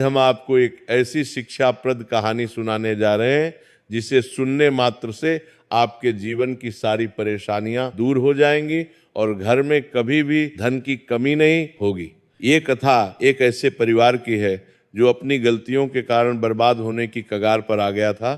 हम आपको एक ऐसी शिक्षाप्रद कहानी सुनाने जा रहे हैं जिसे सुनने मात्र से आपके जीवन की सारी परेशानियां दूर हो जाएंगी और घर में कभी भी धन की कमी नहीं होगी। ये कथा एक ऐसे परिवार की है जो अपनी गलतियों के कारण बर्बाद होने की कगार पर आ गया था,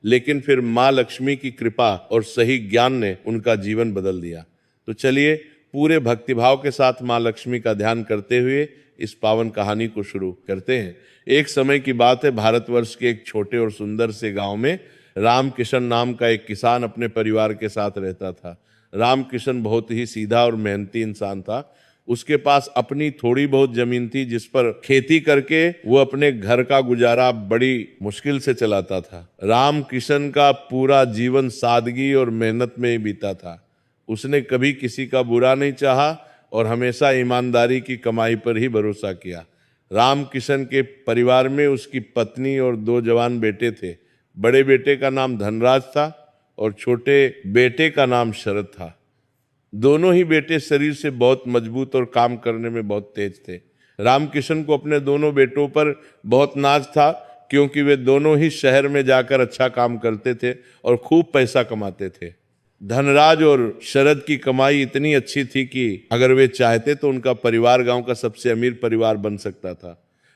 लेकिन फिर माँ लक्ष्मी की कृपा और सही ज्ञान ने उनका जीवन बदल दिया। तो चलिए पूरे भक्तिभाव के साथ माँ लक्ष्मी का ध्यान करते हुए इस पावन कहानी को शुरू करते हैं। एक समय की बात है, भारतवर्ष के एक छोटे और सुंदर से गांव में रामकिशन नाम का एक किसान अपने परिवार के साथ रहता था। रामकिशन बहुत ही सीधा और मेहनती इंसान था। उसके पास अपनी थोड़ी बहुत जमीन थी जिस पर खेती करके वो अपने घर का गुजारा बड़ी मुश्किल से चलाता था। रामकिशन का पूरा जीवन सादगी और मेहनत में ही बीता था। उसने कभी किसी का बुरा नहीं चाहा और हमेशा ईमानदारी की कमाई पर ही भरोसा किया। रामकिशन के परिवार में उसकी पत्नी और 2 जवान बेटे थे। बड़े बेटे का नाम धनराज था और छोटे बेटे का नाम शरद था। दोनों ही बेटे शरीर से बहुत मजबूत और काम करने में बहुत तेज थे। रामकिशन को अपने दोनों बेटों पर बहुत नाज था, क्योंकि वे दोनों ही शहर में जाकर अच्छा काम करते थे और खूब पैसा कमाते थे। धनराज और शरद की कमाई इतनी अच्छी थी कि अगर वे चाहते तो उनका परिवार गांव का सबसे अमीर परिवार बन सकता था।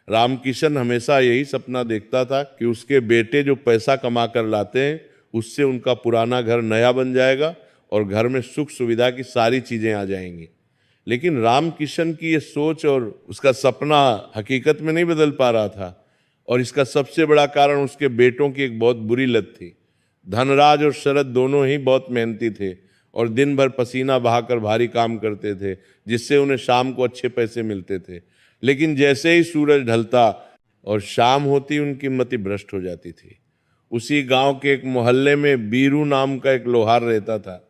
रामकिशन हमेशा यही सपना देखता था कि उसके बेटे जो पैसा कमा कर लाते हैं उससे उनका पुराना घर नया बन जाएगा और घर में सुख सुविधा की सारी चीजें आ जाएंगी। लेकिन रामकिशन की ये सोच और उसका सपना हकीकत में नहीं बदल पा रहा था, और इसका सबसे बड़ा कारण उसके बेटों की एक बहुत बुरी लत थी। धनराज और शरद दोनों ही बहुत मेहनती थे और दिन भर पसीना बहाकर भारी काम करते थे, जिससे उन्हें शाम को अच्छे पैसे मिलते थे। लेकिन जैसे ही सूरज ढलता और शाम होती, उनकी मति भ्रष्ट हो जाती थी। उसी गांव के एक मोहल्ले में बीरू नाम का एक लोहार रहता था।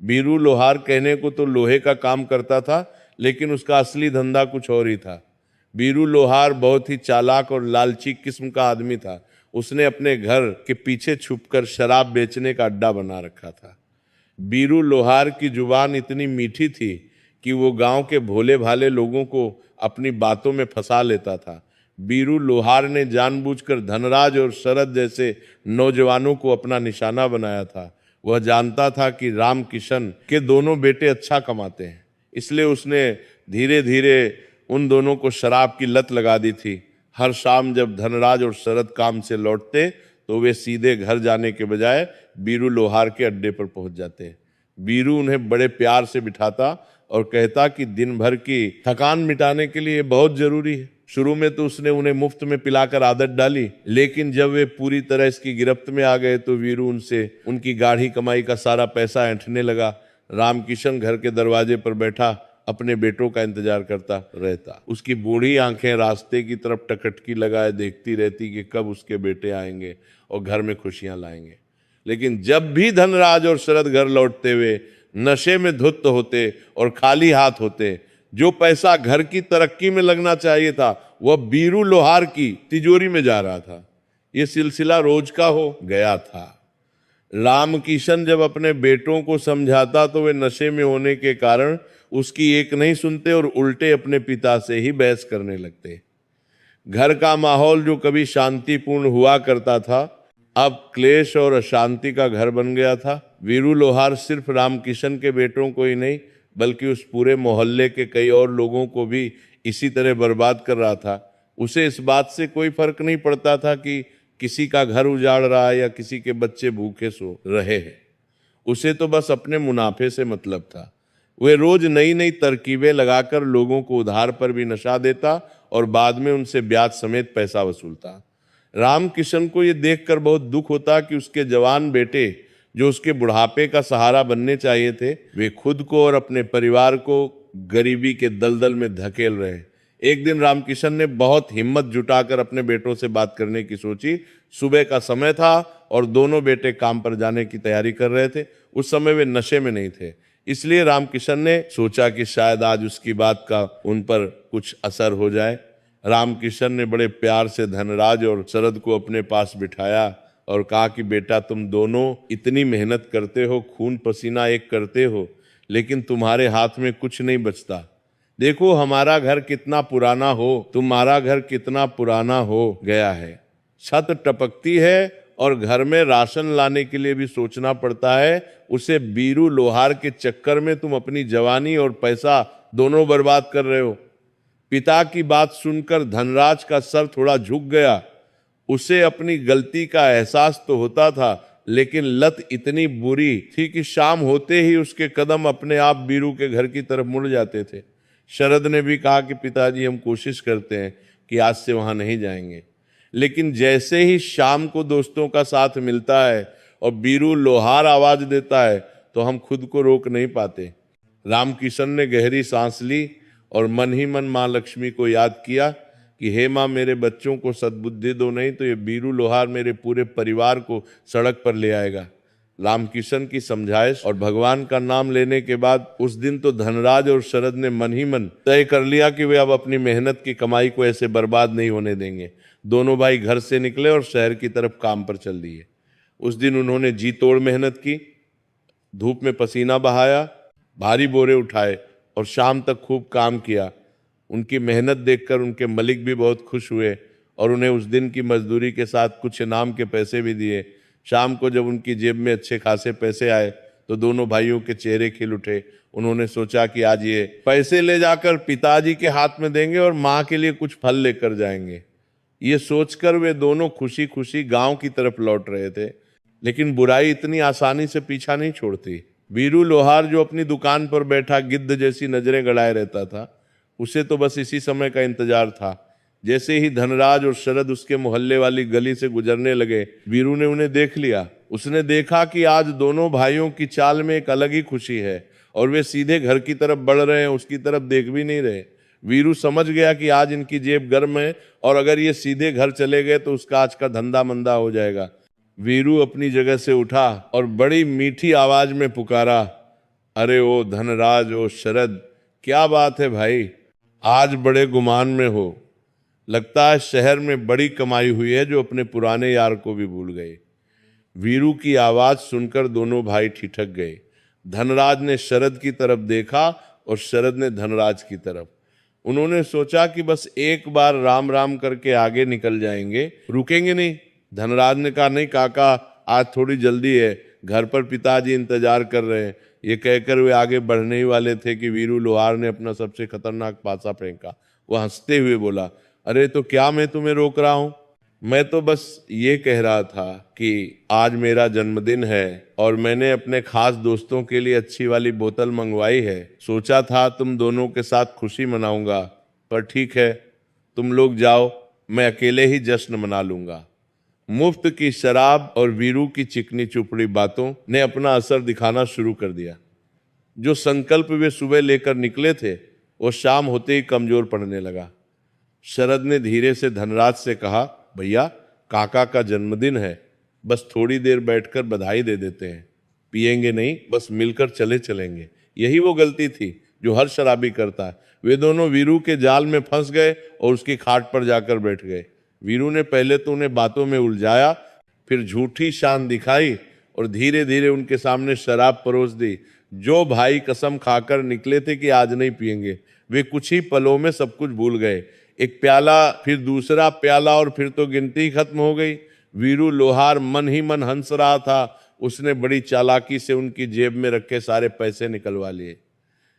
बीरू लोहार कहने को तो लोहे का काम करता था, लेकिन उसका असली धंधा कुछ और ही था। बीरू लोहार बहुत ही चालाक और लालची किस्म का आदमी था। उसने अपने घर के पीछे छुपकर शराब बेचने का अड्डा बना रखा था। बीरू लोहार की जुबान इतनी मीठी थी कि वो गांव के भोले भाले लोगों को अपनी बातों में फंसा लेता था। बीरू लोहार ने जानबूझकर धनराज और शरद जैसे नौजवानों को अपना निशाना बनाया था। वह जानता था कि रामकिशन के दोनों बेटे अच्छा कमाते हैं, इसलिए उसने धीरे धीरे उन दोनों को शराब की लत लगा दी थी। हर शाम जब धनराज और शरद काम से लौटते तो वे सीधे घर जाने के बजाय बीरू लोहार के अड्डे पर पहुंच जाते। बीरू उन्हें बड़े प्यार से बिठाता और कहता कि दिन भर की थकान मिटाने के लिए बहुत जरूरी है। शुरू में तो उसने उन्हें मुफ्त में पिलाकर आदत डाली, लेकिन जब वे पूरी तरह इसकी गिरफ्त में आ गए तो वीरू उनसे उनकी गाढ़ी कमाई का सारा पैसा ऐंठने लगा। रामकिशन घर के दरवाजे पर बैठा अपने बेटों का इंतजार करता रहता। उसकी बूढ़ी आंखें रास्ते की तरफ टकटकी लगाए देखती रहती कि कब उसके बेटे आएंगे और घर में खुशियां लाएंगे। लेकिन जब भी धनराज और शरद घर लौटते हुए नशे में धुत होते और खाली हाथ होते, जो पैसा घर की तरक्की में लगना चाहिए था वह बीरू लोहार की तिजोरी में जा रहा था। यह सिलसिला रोज का हो गया था। रामकिशन जब अपने बेटों को समझाता तो वे नशे में होने के कारण उसकी एक नहीं सुनते और उल्टे अपने पिता से ही बहस करने लगते। घर का माहौल जो कभी शांतिपूर्ण हुआ करता था, अब क्लेश और अशांति का घर बन गया था। वीरू लोहार सिर्फ रामकिशन के बेटों को ही नहीं बल्कि उस पूरे मोहल्ले के कई और लोगों को भी इसी तरह बर्बाद कर रहा था। उसे इस बात से कोई फर्क नहीं पड़ता था कि किसी का घर उजाड़ रहा है या किसी के बच्चे भूखे सो रहे हैं। उसे तो बस अपने मुनाफे से मतलब था। वह रोज नई नई तरकीबें लगाकर लोगों को उधार पर भी नशा देता और बाद में उनसे ब्याज समेत पैसा वसूलता। रामकिशन को यह देखकर बहुत दुख होता कि उसके जवान बेटे जो उसके बुढ़ापे का सहारा बनने चाहिए थे, वे खुद को और अपने परिवार को गरीबी के दलदल में धकेल रहे। एक दिन रामकिशन ने बहुत हिम्मत जुटाकर अपने बेटों से बात करने की सोची। सुबह का समय था और दोनों बेटे काम पर जाने की तैयारी कर रहे थे। उस समय वे नशे में नहीं थे, इसलिए रामकिशन ने सोचा कि शायद आज उसकी बात का उन पर कुछ असर हो जाए। रामकिशन ने बड़े प्यार से धनराज और शरद को अपने पास बिठाया और कहा कि बेटा, तुम दोनों इतनी मेहनत करते हो, खून पसीना एक करते हो, लेकिन तुम्हारे हाथ में कुछ नहीं बचता। देखो हमारा घर कितना पुराना हो, तुम्हारा घर कितना पुराना हो गया है। छत टपकती है और घर में राशन लाने के लिए भी सोचना पड़ता है। उसे बीरू लोहार के चक्कर में तुम अपनी जवानी और पैसा दोनों बर्बाद कर रहे हो। पिता की बात सुनकर धनराज का सर थोड़ा झुक गया। उसे अपनी गलती का एहसास तो होता था, लेकिन लत इतनी बुरी थी कि शाम होते ही उसके कदम अपने आप बीरू के घर की तरफ मुड़ जाते थे। शरद ने भी कहा कि पिताजी हम कोशिश करते हैं कि आज से वहां नहीं जाएंगे। लेकिन जैसे ही शाम को दोस्तों का साथ मिलता है और बीरू लोहार आवाज देता है तो हम खुद को रोक नहीं पाते। रामकिशन ने गहरी सांस ली और मन ही मन माँ लक्ष्मी को याद किया कि हे माँ, मेरे बच्चों को सद्बुद्धि दो, नहीं तो ये बीरू लोहार मेरे पूरे परिवार को सड़क पर ले आएगा। रामकिशन की समझाइश और भगवान का नाम लेने के बाद उस दिन तो धनराज और शरद ने मन ही मन तय कर लिया कि वे अब अपनी मेहनत की कमाई को ऐसे बर्बाद नहीं होने देंगे। दोनों भाई घर से निकले और शहर की तरफ काम पर चल दिए। उस दिन उन्होंने जी तोड़ मेहनत की, धूप में पसीना बहाया, भारी बोरे उठाए और शाम तक खूब काम किया। उनकी मेहनत देखकर उनके मालिक भी बहुत खुश हुए और उन्हें उस दिन की मजदूरी के साथ कुछ इनाम के पैसे भी दिए। शाम को जब उनकी जेब में अच्छे खासे पैसे आए तो दोनों भाइयों के चेहरे खिल उठे। उन्होंने सोचा कि आज ये पैसे ले जाकर पिताजी के हाथ में देंगे और माँ के लिए कुछ फल लेकर जाएंगे। ये सोचकर वे दोनों खुशी खुशी गांव की तरफ लौट रहे थे। लेकिन बुराई इतनी आसानी से पीछा नहीं छोड़ती। बीरू लोहार जो अपनी दुकान पर बैठा गिद्ध जैसी नजरें गड़ाए रहता था, उसे तो बस इसी समय का इंतजार था। जैसे ही धनराज और शरद उसके मोहल्ले वाली गली से गुजरने लगे, वीरू ने उन्हें देख लिया। उसने देखा कि आज दोनों भाइयों की चाल में एक अलग ही खुशी है और वे सीधे घर की तरफ बढ़ रहे हैं, उसकी तरफ देख भी नहीं रहे। वीरू समझ गया कि आज इनकी जेब गर्म है और अगर ये सीधे घर चले गए तो उसका आज का धंधा मंदा हो जाएगा। वीरू अपनी जगह से उठा और बड़ी मीठी आवाज में पुकारा, अरे ओ धनराज, ओ शरद, क्या बात है भाई, आज बड़े गुमान में हो। लगता है शहर में बड़ी कमाई हुई है जो अपने पुराने यार को भी भूल गए। वीरू की आवाज सुनकर दोनों भाई ठिठक गए। धनराज ने शरद की तरफ देखा और शरद ने धनराज की तरफ। उन्होंने सोचा कि बस एक बार राम राम करके आगे निकल जाएंगे, रुकेंगे नहीं। धनराज ने कहा, नहीं काका, आज थोड़ी जल्दी है, घर पर पिताजी इंतजार कर रहे हैं। ये कहकर वे आगे बढ़ने ही वाले थे कि वीरू लोहार ने अपना सबसे खतरनाक पासा फेंका। वह हंसते हुए बोला, अरे तो क्या मैं तुम्हें रोक रहा हूं? मैं तो बस ये कह रहा था कि आज मेरा जन्मदिन है और मैंने अपने खास दोस्तों के लिए अच्छी वाली बोतल मंगवाई है। सोचा था तुम दोनों के साथ खुशी मनाऊंगा, पर ठीक है, तुम लोग जाओ, मैं अकेले ही जश्न मना लूंगा। मुफ्त की शराब और वीरू की चिकनी चुपड़ी बातों ने अपना असर दिखाना शुरू कर दिया। जो संकल्प वे सुबह लेकर निकले थे वो शाम होते ही कमजोर पड़ने लगा। शरद ने धीरे से धनराज से कहा, भैया, काका का जन्मदिन है, बस थोड़ी देर बैठकर बधाई दे देते हैं। पिएंगे नहीं, बस मिलकर चले चलेंगे। यही वो गलती थी जो हर शराबी करता है। वे दोनों वीरू के जाल में फंस गए और उसकी खाट पर जाकर बैठ गए। वीरू ने पहले तो उन्हें बातों में उलझाया, फिर झूठी शान दिखाई और धीरे धीरे उनके सामने शराब परोस दी। जो भाई कसम खाकर निकले थे कि आज नहीं पिएंगे, वे कुछ ही पलों में सब कुछ भूल गए। एक प्याला, फिर दूसरा प्याला और फिर तो गिनती ही खत्म हो गई। वीरू लोहार मन ही मन हंस रहा था। उसने बड़ी चालाकी से उनकी जेब में रखे सारे पैसे निकलवा लिए।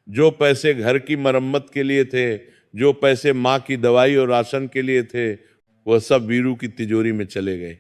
जो पैसे घर की मरम्मत के लिए थे, जो पैसे माँ की दवाई और राशन के लिए थे, वह सब वीरू की तिजोरी में चले गए।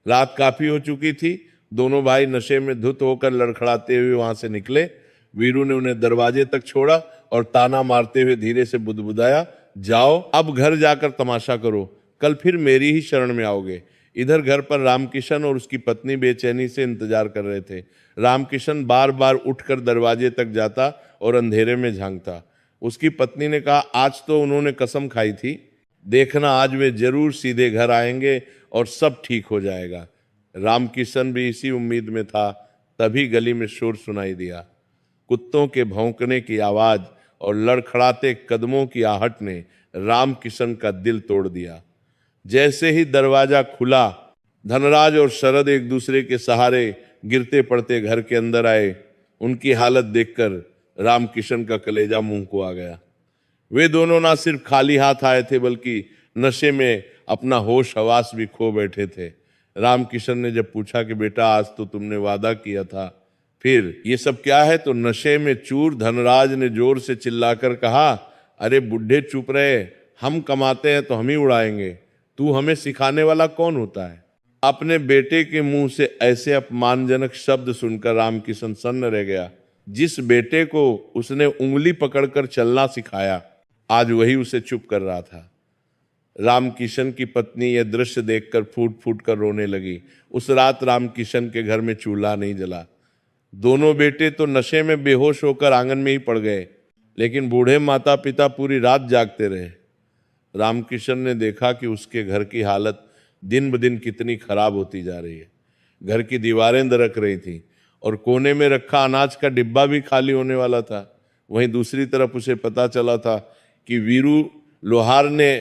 रात काफी हो चुकी थी। दोनों भाई नशे में धुत होकर लड़खड़ाते हुए वहां से निकले। वीरू ने उन्हें दरवाजे तक छोड़ा और ताना मारते हुए धीरे से बुदबुदाया, जाओ अब घर जाकर तमाशा करो, कल फिर मेरी ही शरण में आओगे। इधर घर पर रामकिशन और उसकी पत्नी बेचैनी से इंतजार कर रहे थे। रामकिशन बार बार उठकर दरवाजे तक जाता और अंधेरे में झांकता। उसकी पत्नी ने कहा, आज तो उन्होंने कसम खाई थी, देखना आज वे जरूर सीधे घर आएंगे और सब ठीक हो जाएगा। रामकिशन भी इसी उम्मीद में था। तभी गली में शोर सुनाई दिया। कुत्तों के भौंकने की आवाज और लड़खड़ाते कदमों की आहट ने रामकिशन का दिल तोड़ दिया। जैसे ही दरवाजा खुला, धनराज और शरद एक दूसरे के सहारे गिरते पड़ते घर के अंदर आए। उनकी हालत देखकर रामकिशन का कलेजा मुंह को आ गया। वे दोनों ना सिर्फ खाली हाथ आए थे बल्कि नशे में अपना होश हवास भी खो बैठे थे। रामकिशन ने जब पूछा कि बेटा आज तो तुमने वादा किया था, फिर ये सब क्या है? तो नशे में चूर धनराज ने जोर से चिल्लाकर कहा, अरे बुढ़े चुप रहे, हम कमाते हैं तो हम ही उड़ाएंगे, तू हमें सिखाने वाला कौन होता है? अपने बेटे के मुंह से ऐसे अपमानजनक शब्द सुनकर रामकिशन सन्न रह गया। जिस बेटे को उसने उंगली पकड़कर चलना सिखाया, आज वही उसे चुप कर रहा था। रामकिशन की पत्नी यह दृश्य देखकर फूट फूट कर रोने लगी। उस रात रामकिशन के घर में चूल्हा नहीं जला। दोनों बेटे तो नशे में बेहोश होकर आंगन में ही पड़ गए, लेकिन बूढ़े माता पिता पूरी रात जागते रहे। रामकिशन ने देखा कि उसके घर की हालत दिन ब दिन कितनी खराब होती जा रही है। घर की दीवारें दरक रही थी और कोने में रखा अनाज का डिब्बा भी खाली होने वाला था। वहीं दूसरी तरफ उसे पता चला था कि वीरू लोहार ने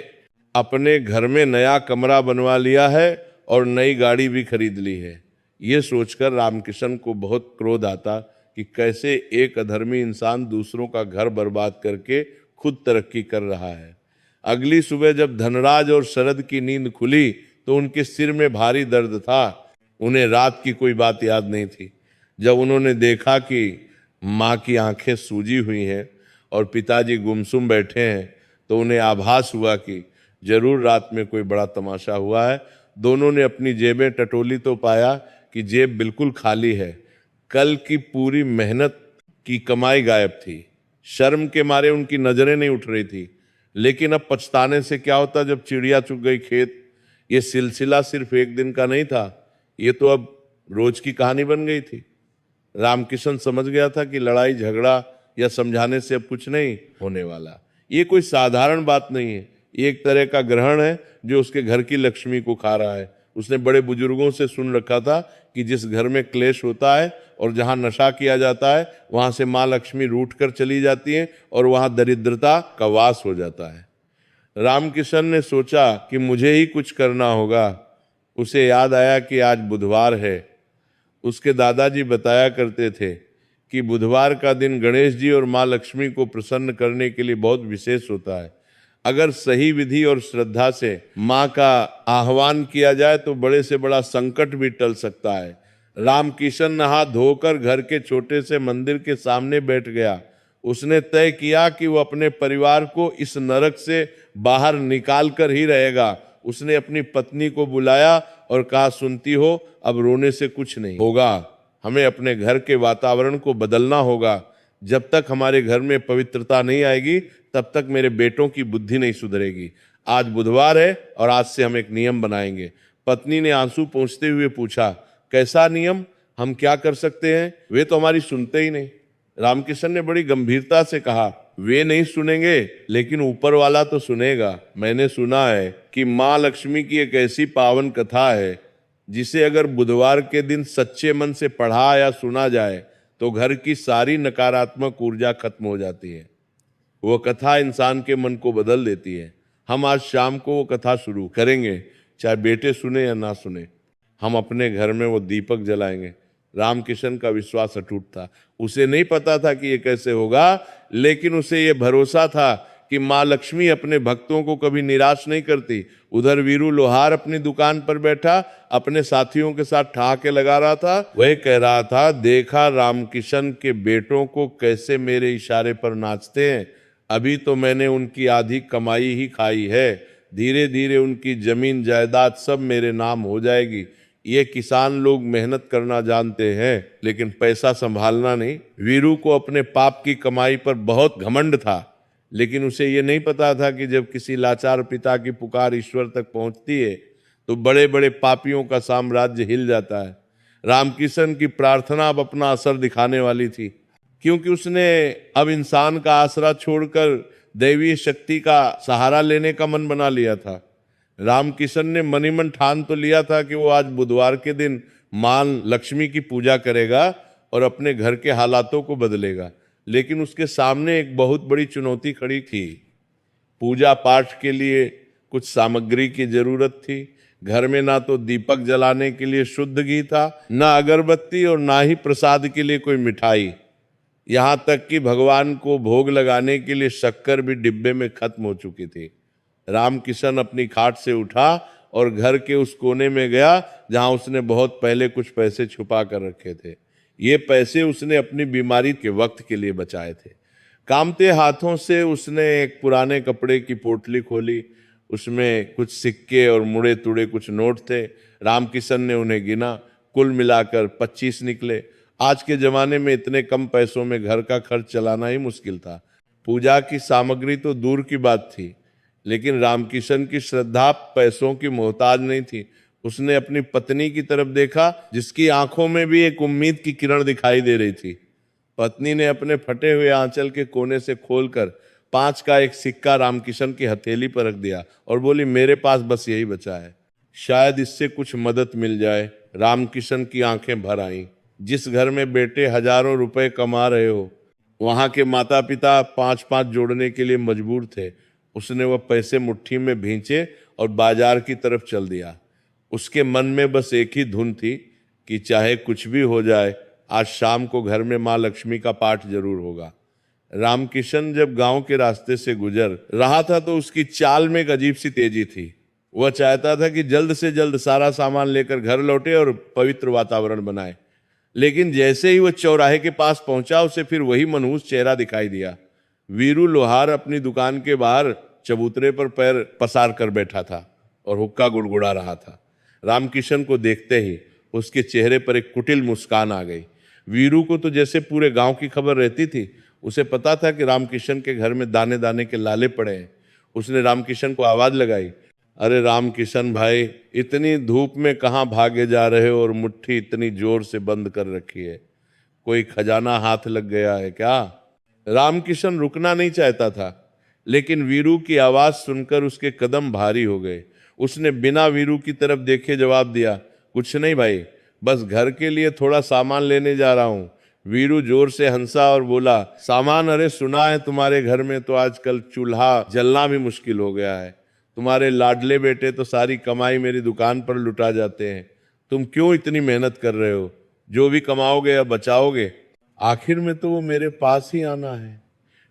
अपने घर में नया कमरा बनवा लिया है और नई गाड़ी भी खरीद ली है। ये सोचकर रामकिशन को बहुत क्रोध आता कि कैसे एक अधर्मी इंसान दूसरों का घर बर्बाद करके खुद तरक्की कर रहा है। अगली सुबह जब धनराज और शरद की नींद खुली तो उनके सिर में भारी दर्द था। उन्हें रात की कोई बात याद नहीं थी। जब उन्होंने देखा कि माँ की आंखें सूजी हुई हैं और पिताजी गुमसुम बैठे हैं तो उन्हें आभास हुआ कि जरूर रात में कोई बड़ा तमाशा हुआ है। दोनों ने अपनी जेबें टटोली तो पाया कि जेब बिल्कुल खाली है। कल की पूरी मेहनत की कमाई गायब थी। शर्म के मारे उनकी नजरें नहीं उठ रही थी, लेकिन अब पछताने से क्या होता जब चिड़िया चुग गई खेत। ये सिलसिला सिर्फ एक दिन का नहीं था, ये तो अब रोज की कहानी बन गई थी। रामकिशन समझ गया था कि लड़ाई झगड़ा या समझाने से अब कुछ नहीं होने वाला। ये कोई साधारण बात नहीं है, ये एक तरह का ग्रहण है जो उसके घर की लक्ष्मी को खा रहा है। उसने बड़े बुजुर्गों से सुन रखा था कि जिस घर में क्लेश होता है और जहां नशा किया जाता है वहां से माँ लक्ष्मी रूठ कर चली जाती है और वहां दरिद्रता का वास हो जाता है। रामकिशन ने सोचा कि मुझे ही कुछ करना होगा। उसे याद आया कि आज बुधवार है। उसके दादाजी बताया करते थे कि बुधवार का दिन गणेश जी और माँ लक्ष्मी को प्रसन्न करने के लिए बहुत विशेष होता है। अगर सही विधि और श्रद्धा से माँ का आह्वान किया जाए तो बड़े से बड़ा संकट भी टल सकता है। रामकिशन नहा धोकर घर के छोटे से मंदिर के सामने बैठ गया। उसने तय किया कि वो अपने परिवार को इस नरक से बाहर निकाल कर ही रहेगा। उसने अपनी पत्नी को बुलाया और कहा, सुनती हो, अब रोने से कुछ नहीं होगा। हमें अपने घर के वातावरण को बदलना होगा। जब तक हमारे घर में पवित्रता नहीं आएगी तब तक मेरे बेटों की बुद्धि नहीं सुधरेगी। आज बुधवार है और आज से हम एक नियम बनाएंगे। पत्नी ने आंसू पोंछते हुए पूछा, कैसा नियम? हम क्या कर सकते हैं? वे तो हमारी सुनते ही नहीं। रामकिशन ने बड़ी गंभीरता से कहा, वे नहीं सुनेंगे लेकिन ऊपर वाला तो सुनेगा। मैंने सुना है कि माँ लक्ष्मी की एक ऐसी पावन कथा है जिसे अगर बुधवार के दिन सच्चे मन से पढ़ा या सुना जाए तो घर की सारी नकारात्मक ऊर्जा खत्म हो जाती है। वो कथा इंसान के मन को बदल देती है। हम आज शाम को वो कथा शुरू करेंगे, चाहे बेटे सुने या ना सुने। हम अपने घर में वो दीपक जलाएंगे। रामकिशन का विश्वास अटूट था। उसे नहीं पता था कि ये कैसे होगा, लेकिन उसे ये भरोसा था कि माँ लक्ष्मी अपने भक्तों को कभी निराश नहीं करती। उधर वीरू लोहार अपनी दुकान पर बैठा अपने साथियों के साथ ठहाके लगा रहा था। वह कह रहा था, देखा रामकिशन के बेटों को कैसे मेरे इशारे पर नाचते हैं। अभी तो मैंने उनकी आधी कमाई ही खाई है, धीरे धीरे उनकी जमीन जायदाद सब मेरे नाम हो जाएगी। ये किसान लोग मेहनत करना जानते हैं लेकिन पैसा संभालना नहीं। वीरू को अपने पाप की कमाई पर बहुत घमंड था, लेकिन उसे ये नहीं पता था कि जब किसी लाचार पिता की पुकार ईश्वर तक पहुंचती है तो बड़े बड़े पापियों का साम्राज्य हिल जाता है। रामकिशन की प्रार्थना अब अपना असर दिखाने वाली थी, क्योंकि उसने अब इंसान का आसरा छोड़कर दैवीय शक्ति का सहारा लेने का मन बना लिया था। रामकिशन ने मन ही मन ठान तो लिया था कि वो आज बुधवार के दिन मां लक्ष्मी की पूजा करेगा और अपने घर के हालातों को बदलेगा, लेकिन उसके सामने एक बहुत बड़ी चुनौती खड़ी थी। पूजा पाठ के लिए कुछ सामग्री की जरूरत थी। घर में ना तो दीपक जलाने के लिए शुद्ध घी था, ना अगरबत्ती और ना ही प्रसाद के लिए कोई मिठाई। यहाँ तक कि भगवान को भोग लगाने के लिए शक्कर भी डिब्बे में खत्म हो चुकी थी। रामकिशन अपनी खाट से उठा और घर के उस कोने में गया जहां उसने बहुत पहले कुछ पैसे छुपा कर रखे थे। ये पैसे उसने अपनी बीमारी के वक्त के लिए बचाए थे। कामते हाथों से उसने एक पुराने कपड़े की पोटली खोली। उसमें कुछ सिक्के और मुड़े तुड़े कुछ नोट थे। रामकिशन ने उन्हें गिना, कुल मिलाकर 25 निकले। आज के जमाने में इतने कम पैसों में घर का खर्च चलाना ही मुश्किल था। पूजा की सामग्री तो दूर की बात थी, लेकिन रामकिशन की श्रद्धा पैसों की मोहताज नहीं थी। उसने अपनी पत्नी की तरफ देखा, जिसकी आंखों में भी एक उम्मीद की किरण दिखाई दे रही थी। पत्नी ने अपने फटे हुए आंचल के कोने से खोलकर 5 का एक सिक्का रामकिशन की हथेली पर रख दिया और बोली, मेरे पास बस यही बचा है, शायद इससे कुछ मदद मिल जाए। रामकिशन की आंखें भर आईं। जिस घर में बेटे हजारों रुपए कमा रहे हो, वहां के माता पिता 5-5 जोड़ने के लिए मजबूर थे। उसने वह पैसे मुट्ठी में भींचे और बाजार की तरफ चल दिया। उसके मन में बस एक ही धुन थी कि चाहे कुछ भी हो जाए, आज शाम को घर में माँ लक्ष्मी का पाठ जरूर होगा। रामकिशन जब गांव के रास्ते से गुजर रहा था तो उसकी चाल में एक अजीब सी तेजी थी। वह चाहता था कि जल्द से जल्द सारा सामान लेकर घर लौटे और पवित्र वातावरण बनाए। लेकिन जैसे ही वह चौराहे के पास पहुंचा, उसे फिर वही मनहूस चेहरा दिखाई दिया। वीरू लोहार अपनी दुकान के बाहर चबूतरे पर पैर पसार कर बैठा था और हुक्का गुड़गुड़ा रहा था। रामकिशन को देखते ही उसके चेहरे पर एक कुटिल मुस्कान आ गई। वीरू को तो जैसे पूरे गांव की खबर रहती थी। उसे पता था कि रामकिशन के घर में दाने दाने के लाले पड़े हैं। उसने रामकिशन को आवाज लगाई, अरे रामकिशन भाई, इतनी धूप में कहाँ भागे जा रहे हो और मुट्ठी इतनी जोर से बंद कर रखी है? कोई खजाना हाथ लग गया है क्या? रामकिशन रुकना नहीं चाहता था, लेकिन वीरू की आवाज सुनकर उसके कदम भारी हो गए। उसने बिना वीरू की तरफ देखे जवाब दिया, कुछ नहीं भाई, बस घर के लिए थोड़ा सामान लेने जा रहा हूं। वीरू जोर से हंसा और बोला, सामान? अरे सुना है तुम्हारे घर में तो आजकल चूल्हा जलना भी मुश्किल हो गया है। तुम्हारे लाडले बेटे तो सारी कमाई मेरी दुकान पर लुटा जाते हैं। तुम क्यों इतनी मेहनत कर रहे हो? जो भी कमाओगे या बचाओगे, आखिर में तो वो मेरे पास ही आना है।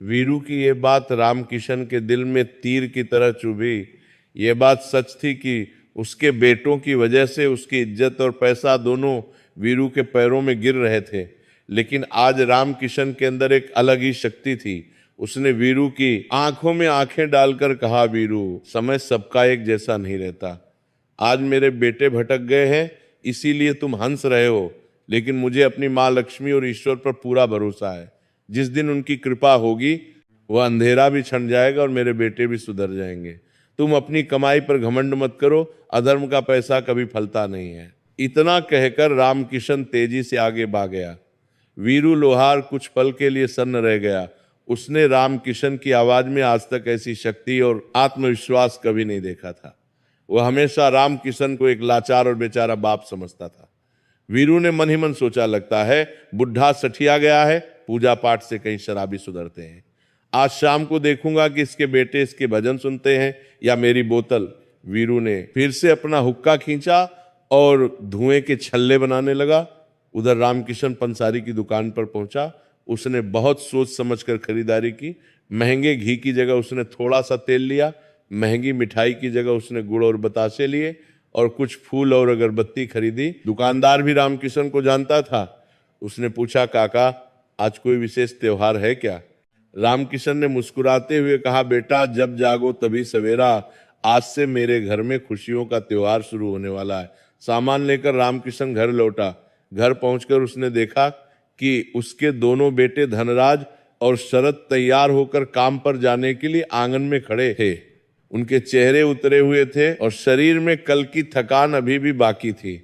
वीरू की ये बात रामकिशन के दिल में तीर की तरह चुभी। ये बात सच थी कि उसके बेटों की वजह से उसकी इज्जत और पैसा दोनों वीरू के पैरों में गिर रहे थे। लेकिन आज रामकिशन के अंदर एक अलग ही शक्ति थी। उसने वीरू की आंखों में आंखें डालकर कहा, वीरू, समय सबका एक जैसा नहीं रहता। आज मेरे बेटे भटक गए हैं, इसीलिए तुम हंस रहे हो, लेकिन मुझे अपनी माँ लक्ष्मी और ईश्वर पर पूरा भरोसा है। जिस दिन उनकी कृपा होगी, वह अंधेरा भी छंट जाएगा और मेरे बेटे भी सुधर जाएंगे। तुम अपनी कमाई पर घमंड मत करो, अधर्म का पैसा कभी फलता नहीं है। इतना कहकर रामकिशन तेजी से आगे भाग गया। वीरू लोहार कुछ पल के लिए सन्न रह गया। उसने रामकिशन की आवाज में आज तक ऐसी शक्ति और आत्मविश्वास कभी नहीं देखा था। वह हमेशा रामकिशन को एक लाचार और बेचारा बाप समझता था। वीरू ने मन ही मन सोचा, लगता है बुढ़ा सठिया गया है, पूजा पाठ से कहीं शराबी सुधरते हैं। आज शाम को देखूंगा कि इसके बेटे इसके भजन सुनते हैं या मेरी बोतल। वीरू ने फिर से अपना हुक्का खींचा और धुएं के छल्ले बनाने लगा। उधर रामकिशन पंसारी की दुकान पर पहुंचा। उसने बहुत सोच समझकर खरीदारी की। महंगे घी की जगह उसने थोड़ा सा तेल लिया, महंगी मिठाई की जगह उसने गुड़ और बतासे लिए और कुछ फूल और अगरबत्ती खरीदी। दुकानदार भी रामकिशन को जानता था। उसने पूछा, काका, आज कोई विशेष त्योहार है क्या? रामकिशन ने मुस्कुराते हुए कहा, बेटा, जब जागो तभी सवेरा। आज से मेरे घर में खुशियों का त्योहार शुरू होने वाला है। सामान लेकर रामकिशन घर लौटा। घर पहुंचकर उसने देखा कि उसके दोनों बेटे धनराज और शरद तैयार होकर काम पर जाने के लिए आंगन में खड़े थे। उनके चेहरे उतरे हुए थे और शरीर में कल की थकान अभी भी बाकी थी।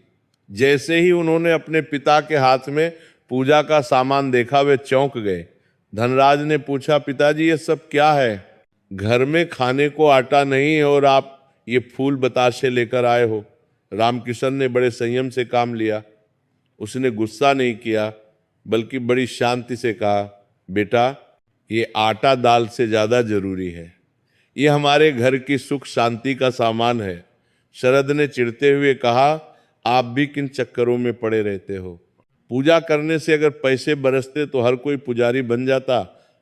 जैसे ही उन्होंने अपने पिता के हाथ में पूजा का सामान देखा, वे चौंक गए। धनराज ने पूछा, पिताजी, ये सब क्या है? घर में खाने को आटा नहीं है और आप ये फूल बताशे लेकर आए हो। रामकिशन ने बड़े संयम से काम लिया। उसने गुस्सा नहीं किया, बल्कि बड़ी शांति से कहा, बेटा, ये आटा दाल से ज्यादा जरूरी है। ये हमारे घर की सुख शांति का सामान है। शरद ने चिढ़ते हुए कहा, आप भी किन चक्करों में पड़े रहते हो? पूजा करने से अगर पैसे बरसते तो हर कोई पुजारी बन जाता।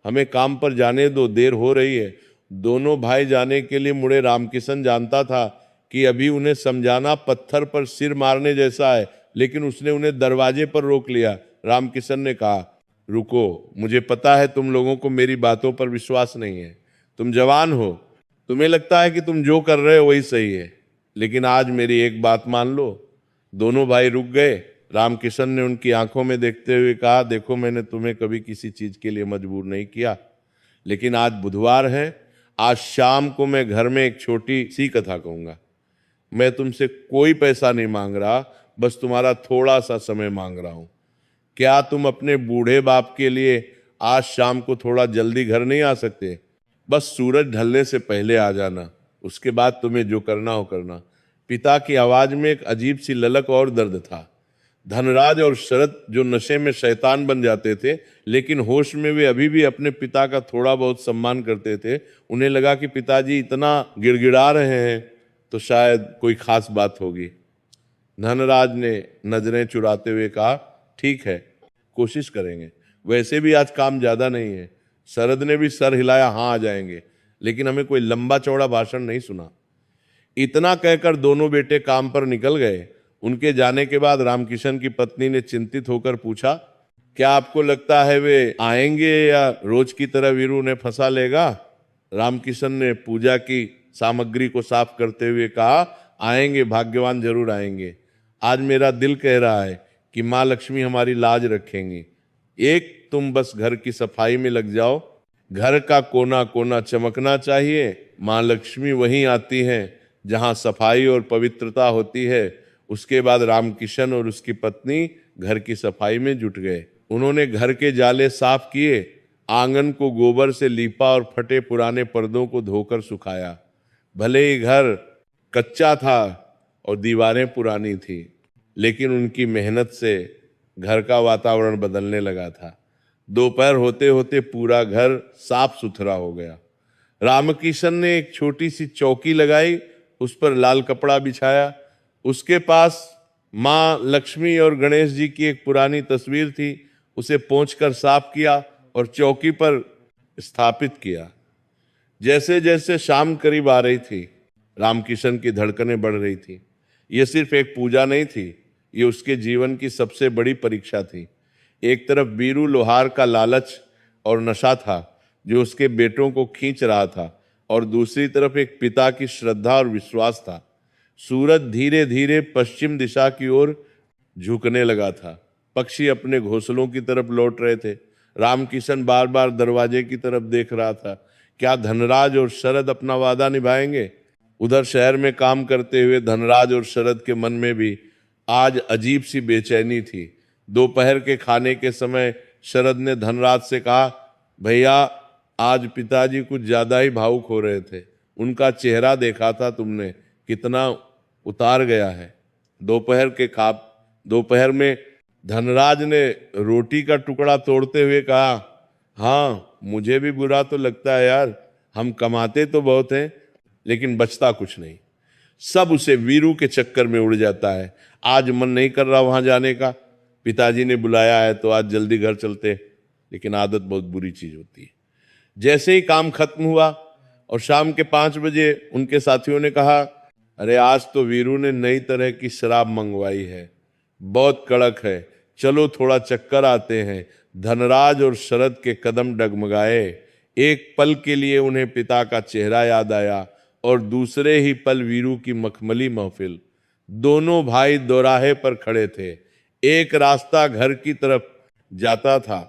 हमें काम पर जाने दो, देर हो रही है। दोनों भाई जाने के लिए मुड़े। रामकिशन जानता था कि अभी उन्हें समझाना पत्थर पर सिर मारने जैसा है, लेकिन उसने उन्हें दरवाजे पर रोक लिया। रामकिशन ने कहा, रुको, मुझे पता है तुम लोगों को मेरी बातों पर विश्वास नहीं है। तुम जवान हो, तुम्हें लगता है कि तुम जो कर रहे हो वही सही है, लेकिन आज मेरी एक बात मान लो। दोनों भाई रुक गए। रामकिशन ने उनकी आंखों में देखते हुए कहा, देखो, मैंने तुम्हें कभी किसी चीज के लिए मजबूर नहीं किया, लेकिन आज बुधवार है। आज शाम को मैं घर में एक छोटी सी कथा कहूंगा। मैं तुमसे कोई पैसा नहीं मांग रहा, बस तुम्हारा थोड़ा सा समय मांग रहा हूं। क्या तुम अपने बूढ़े बाप के लिए आज शाम को थोड़ा जल्दी घर नहीं आ सकते? बस सूरज ढलने से पहले आ जाना, उसके बाद तुम्हें जो करना हो करना। पिता की आवाज में एक अजीब सी ललक और दर्द था। धनराज और शरद जो नशे में शैतान बन जाते थे, लेकिन होश में वे अभी भी अपने पिता का थोड़ा बहुत सम्मान करते थे। उन्हें लगा कि पिताजी इतना गिड़गिड़ा रहे हैं तो शायद कोई खास बात होगी। धनराज ने नजरें चुराते हुए कहा, ठीक है, कोशिश करेंगे। वैसे भी आज काम ज्यादा नहीं है। शरद ने भी सर हिलाया, हाँ आ जाएंगे, लेकिन हमें कोई लंबा चौड़ा भाषण नहीं सुना। इतना कहकर दोनों बेटे काम पर निकल गए। उनके जाने के बाद रामकिशन की पत्नी ने चिंतित होकर पूछा, क्या आपको लगता है वे आएंगे या रोज की तरह वीरू ने फंसा लेगा? रामकिशन ने पूजा की सामग्री को साफ करते हुए कहा, आएंगे, भाग्यवान जरूर आएंगे। आज मेरा दिल कह रहा है कि माँ लक्ष्मी हमारी लाज रखेंगी। एक तुम बस घर की सफाई में लग जाओ। घर का कोना कोना चमकना चाहिए। माँ लक्ष्मी वहीं आती हैं जहां सफाई और पवित्रता होती है। उसके बाद रामकिशन और उसकी पत्नी घर की सफाई में जुट गए। उन्होंने घर के जाले साफ किए, आंगन को गोबर से लीपा और फटे पुराने पर्दों को धोकर सुखाया। भले ही घर कच्चा था और दीवारें पुरानी थी, लेकिन उनकी मेहनत से घर का वातावरण बदलने लगा था। दोपहर होते होते पूरा घर साफ सुथरा हो गया। रामकिशन ने एक छोटी सी चौकी लगाई, उस पर लाल कपड़ा बिछाया। उसके पास माँ लक्ष्मी और गणेश जी की एक पुरानी तस्वीर थी। उसे पोंछकर साफ किया और चौकी पर स्थापित किया। जैसे जैसे शाम करीब आ रही थी, रामकिशन की धड़कनें बढ़ रही थी। यह सिर्फ एक पूजा नहीं थी, ये उसके जीवन की सबसे बड़ी परीक्षा थी। एक तरफ वीरू लोहार का लालच और नशा था जो उसके बेटों को खींच रहा था, और दूसरी तरफ एक पिता की श्रद्धा और विश्वास था। सूरज धीरे धीरे पश्चिम दिशा की ओर झुकने लगा था। पक्षी अपने घोंसलों की तरफ लौट रहे थे। रामकिशन बार बार दरवाजे की तरफ देख रहा था। क्या धनराज और शरद अपना वादा निभाएंगे? उधर शहर में काम करते हुए धनराज और शरद के मन में भी आज अजीब सी बेचैनी थी। दोपहर के खाने के समय शरद ने धनराज से कहा, भैया, आज पिताजी कुछ ज्यादा ही भावुक हो रहे थे। उनका चेहरा देखा था तुमने, कितना उतार गया है। दोपहर में धनराज ने रोटी का टुकड़ा तोड़ते हुए कहा, हाँ, मुझे भी बुरा तो लगता है यार। हम कमाते तो बहुत हैं, लेकिन बचता कुछ नहीं। सब उसे वीरू के चक्कर में उड़ जाता है। आज मन नहीं कर रहा वहां जाने का। पिताजी ने बुलाया है तो आज जल्दी घर चलते, लेकिन आदत बहुत बुरी चीज होती है। जैसे ही काम खत्म हुआ और शाम के 5 बजे उनके साथियों ने कहा, अरे आज तो वीरू ने नई तरह की शराब मंगवाई है, बहुत कड़क है, चलो थोड़ा चक्कर आते हैं। धनराज और शरद के कदम डगमगाए। एक पल के लिए उन्हें पिता का चेहरा याद आया और दूसरे ही पल वीरू की मखमली महफिल। दोनों भाई दोराहे पर खड़े थे। एक रास्ता घर की तरफ जाता था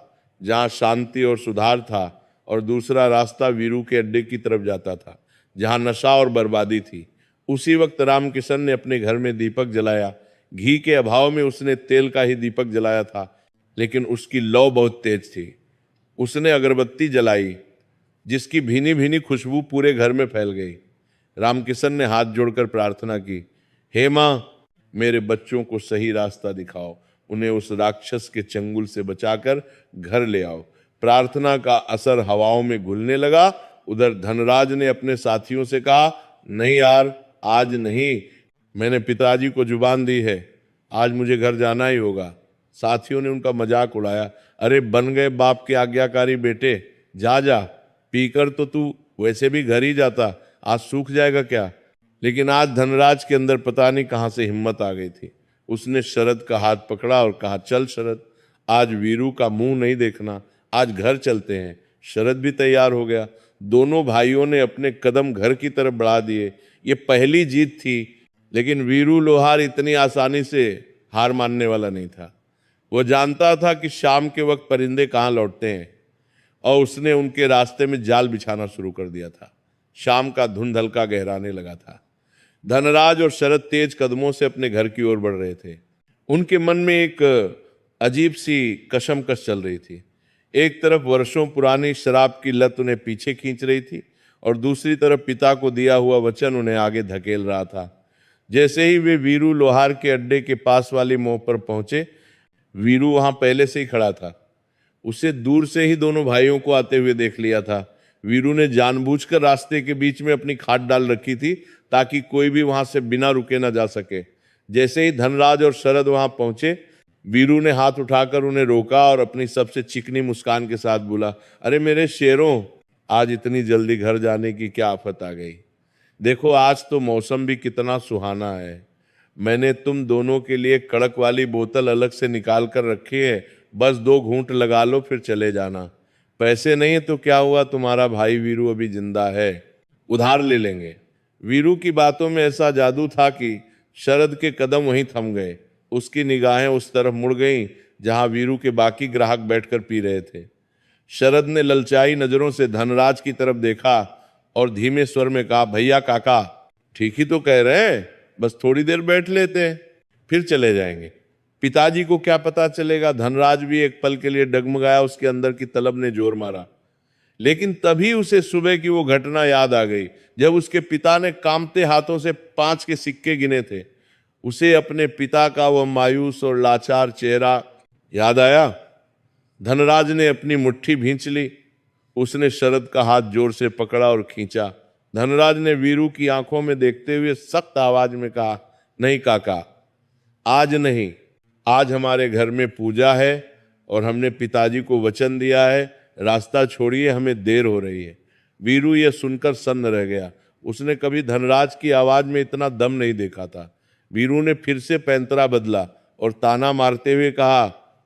जहां शांति और सुधार था, और दूसरा रास्ता वीरू के अड्डे की तरफ जाता था जहां नशा और बर्बादी थी। उसी वक्त रामकिशन ने अपने घर में दीपक जलाया। घी के अभाव में उसने तेल का ही दीपक जलाया था, लेकिन उसकी लौ बहुत तेज थी। उसने अगरबत्ती जलाई जिसकी भीनी भीनी खुशबू पूरे घर में फैल गई। रामकिशन ने हाथ जोड़कर प्रार्थना की, हे माँ, मेरे बच्चों को सही रास्ता दिखाओ, उन्हें उस राक्षस के चंगुल से बचाकर घर ले आओ। प्रार्थना का असर हवाओं में घुलने लगा। उधर धनराज ने अपने साथियों से कहा, नहीं यार, आज नहीं, मैंने पिताजी को जुबान दी है, आज मुझे घर जाना ही होगा। साथियों ने उनका मजाक उड़ाया, अरे बन गए बाप के आज्ञाकारी बेटे, जा जा, पीकर तो तू वैसे भी घर ही जाता, आज सूख जाएगा क्या। लेकिन आज धनराज के अंदर पता नहीं कहाँ से हिम्मत आ गई थी। उसने शरद का हाथ पकड़ा और कहा, चल शरद, आज वीरू का मुंह नहीं देखना, आज घर चलते हैं। शरद भी तैयार हो गया। दोनों भाइयों ने अपने कदम घर की तरफ बढ़ा दिए। ये पहली जीत थी, लेकिन वीरू लोहार इतनी आसानी से हार मानने वाला नहीं था। वो जानता था कि शाम के वक्त परिंदे कहाँ लौटते हैं, और उसने उनके रास्ते में जाल बिछाना शुरू कर दिया था। शाम का धुंध हल्का गहराने लगा था। धनराज और शरद तेज कदमों से अपने घर की ओर बढ़ रहे थे। उनके मन में एक अजीब सी कशमकश चल रही थी। एक तरफ वर्षों पुरानी शराब की लत उन्हें पीछे खींच रही थी, और दूसरी तरफ पिता को दिया हुआ वचन उन्हें आगे धकेल रहा था। जैसे ही वे वीरू लोहार के अड्डे के पास वाली मोड़ पर पहुंचे, वीरू वहां पहले से ही खड़ा था। उसे दूर से ही दोनों भाइयों को आते हुए देख लिया था। वीरू ने जानबूझकर रास्ते के बीच में अपनी खाट डाल रखी थी, ताकि कोई भी वहां से बिना रुके ना जा सके। जैसे ही धनराज और शरद वहां पहुंचे, वीरू ने हाथ उठाकर उन्हें रोका और अपनी सबसे चिकनी मुस्कान के साथ बोला, अरे मेरे शेरों, आज इतनी जल्दी घर जाने की क्या आफत आ गई। देखो आज तो मौसम भी कितना सुहाना है। मैंने तुम दोनों के लिए कड़क वाली बोतल अलग से निकाल कर रखी है, बस 2 घूंट लगा लो फिर चले जाना। पैसे नहीं है तो क्या हुआ, तुम्हारा भाई वीरू अभी जिंदा है, उधार ले लेंगे। वीरू की बातों में ऐसा जादू था कि शरद के कदम वहीं थम गए। उसकी निगाहें उस तरफ मुड़ गईं जहां वीरू के बाकी ग्राहक बैठकर पी रहे थे। शरद ने ललचाई नजरों से धनराज की तरफ देखा और धीमे स्वर में कहा, भैया काका ठीक ही तो कह रहे हैं, बस थोड़ी देर बैठ लेते हैं फिर चले जाएंगे। पिताजी को क्या पता चलेगा। धनराज भी एक पल के लिए डगमगाया। उसके अंदर की तलब ने जोर मारा, लेकिन तभी उसे सुबह की वो घटना याद आ गई जब उसके पिता ने कांपते हाथों से 5 के सिक्के गिने थे। उसे अपने पिता का वह मायूस और लाचार चेहरा याद आया। धनराज ने अपनी मुट्ठी भींच ली। उसने शरद का हाथ जोर से पकड़ा और खींचा। धनराज ने वीरू की आंखों में देखते हुए सख्त आवाज में कहा, नहीं काका, आज नहीं, आज हमारे घर में पूजा है और हमने पिताजी को वचन दिया है, रास्ता छोड़िए, हमें देर हो रही है। वीरू यह सुनकर सन्न रह गया। उसने कभी धनराज की आवाज में इतना दम नहीं देखा था। वीरू ने फिर से पैंतरा बदला और ताना मारते हुए कहा,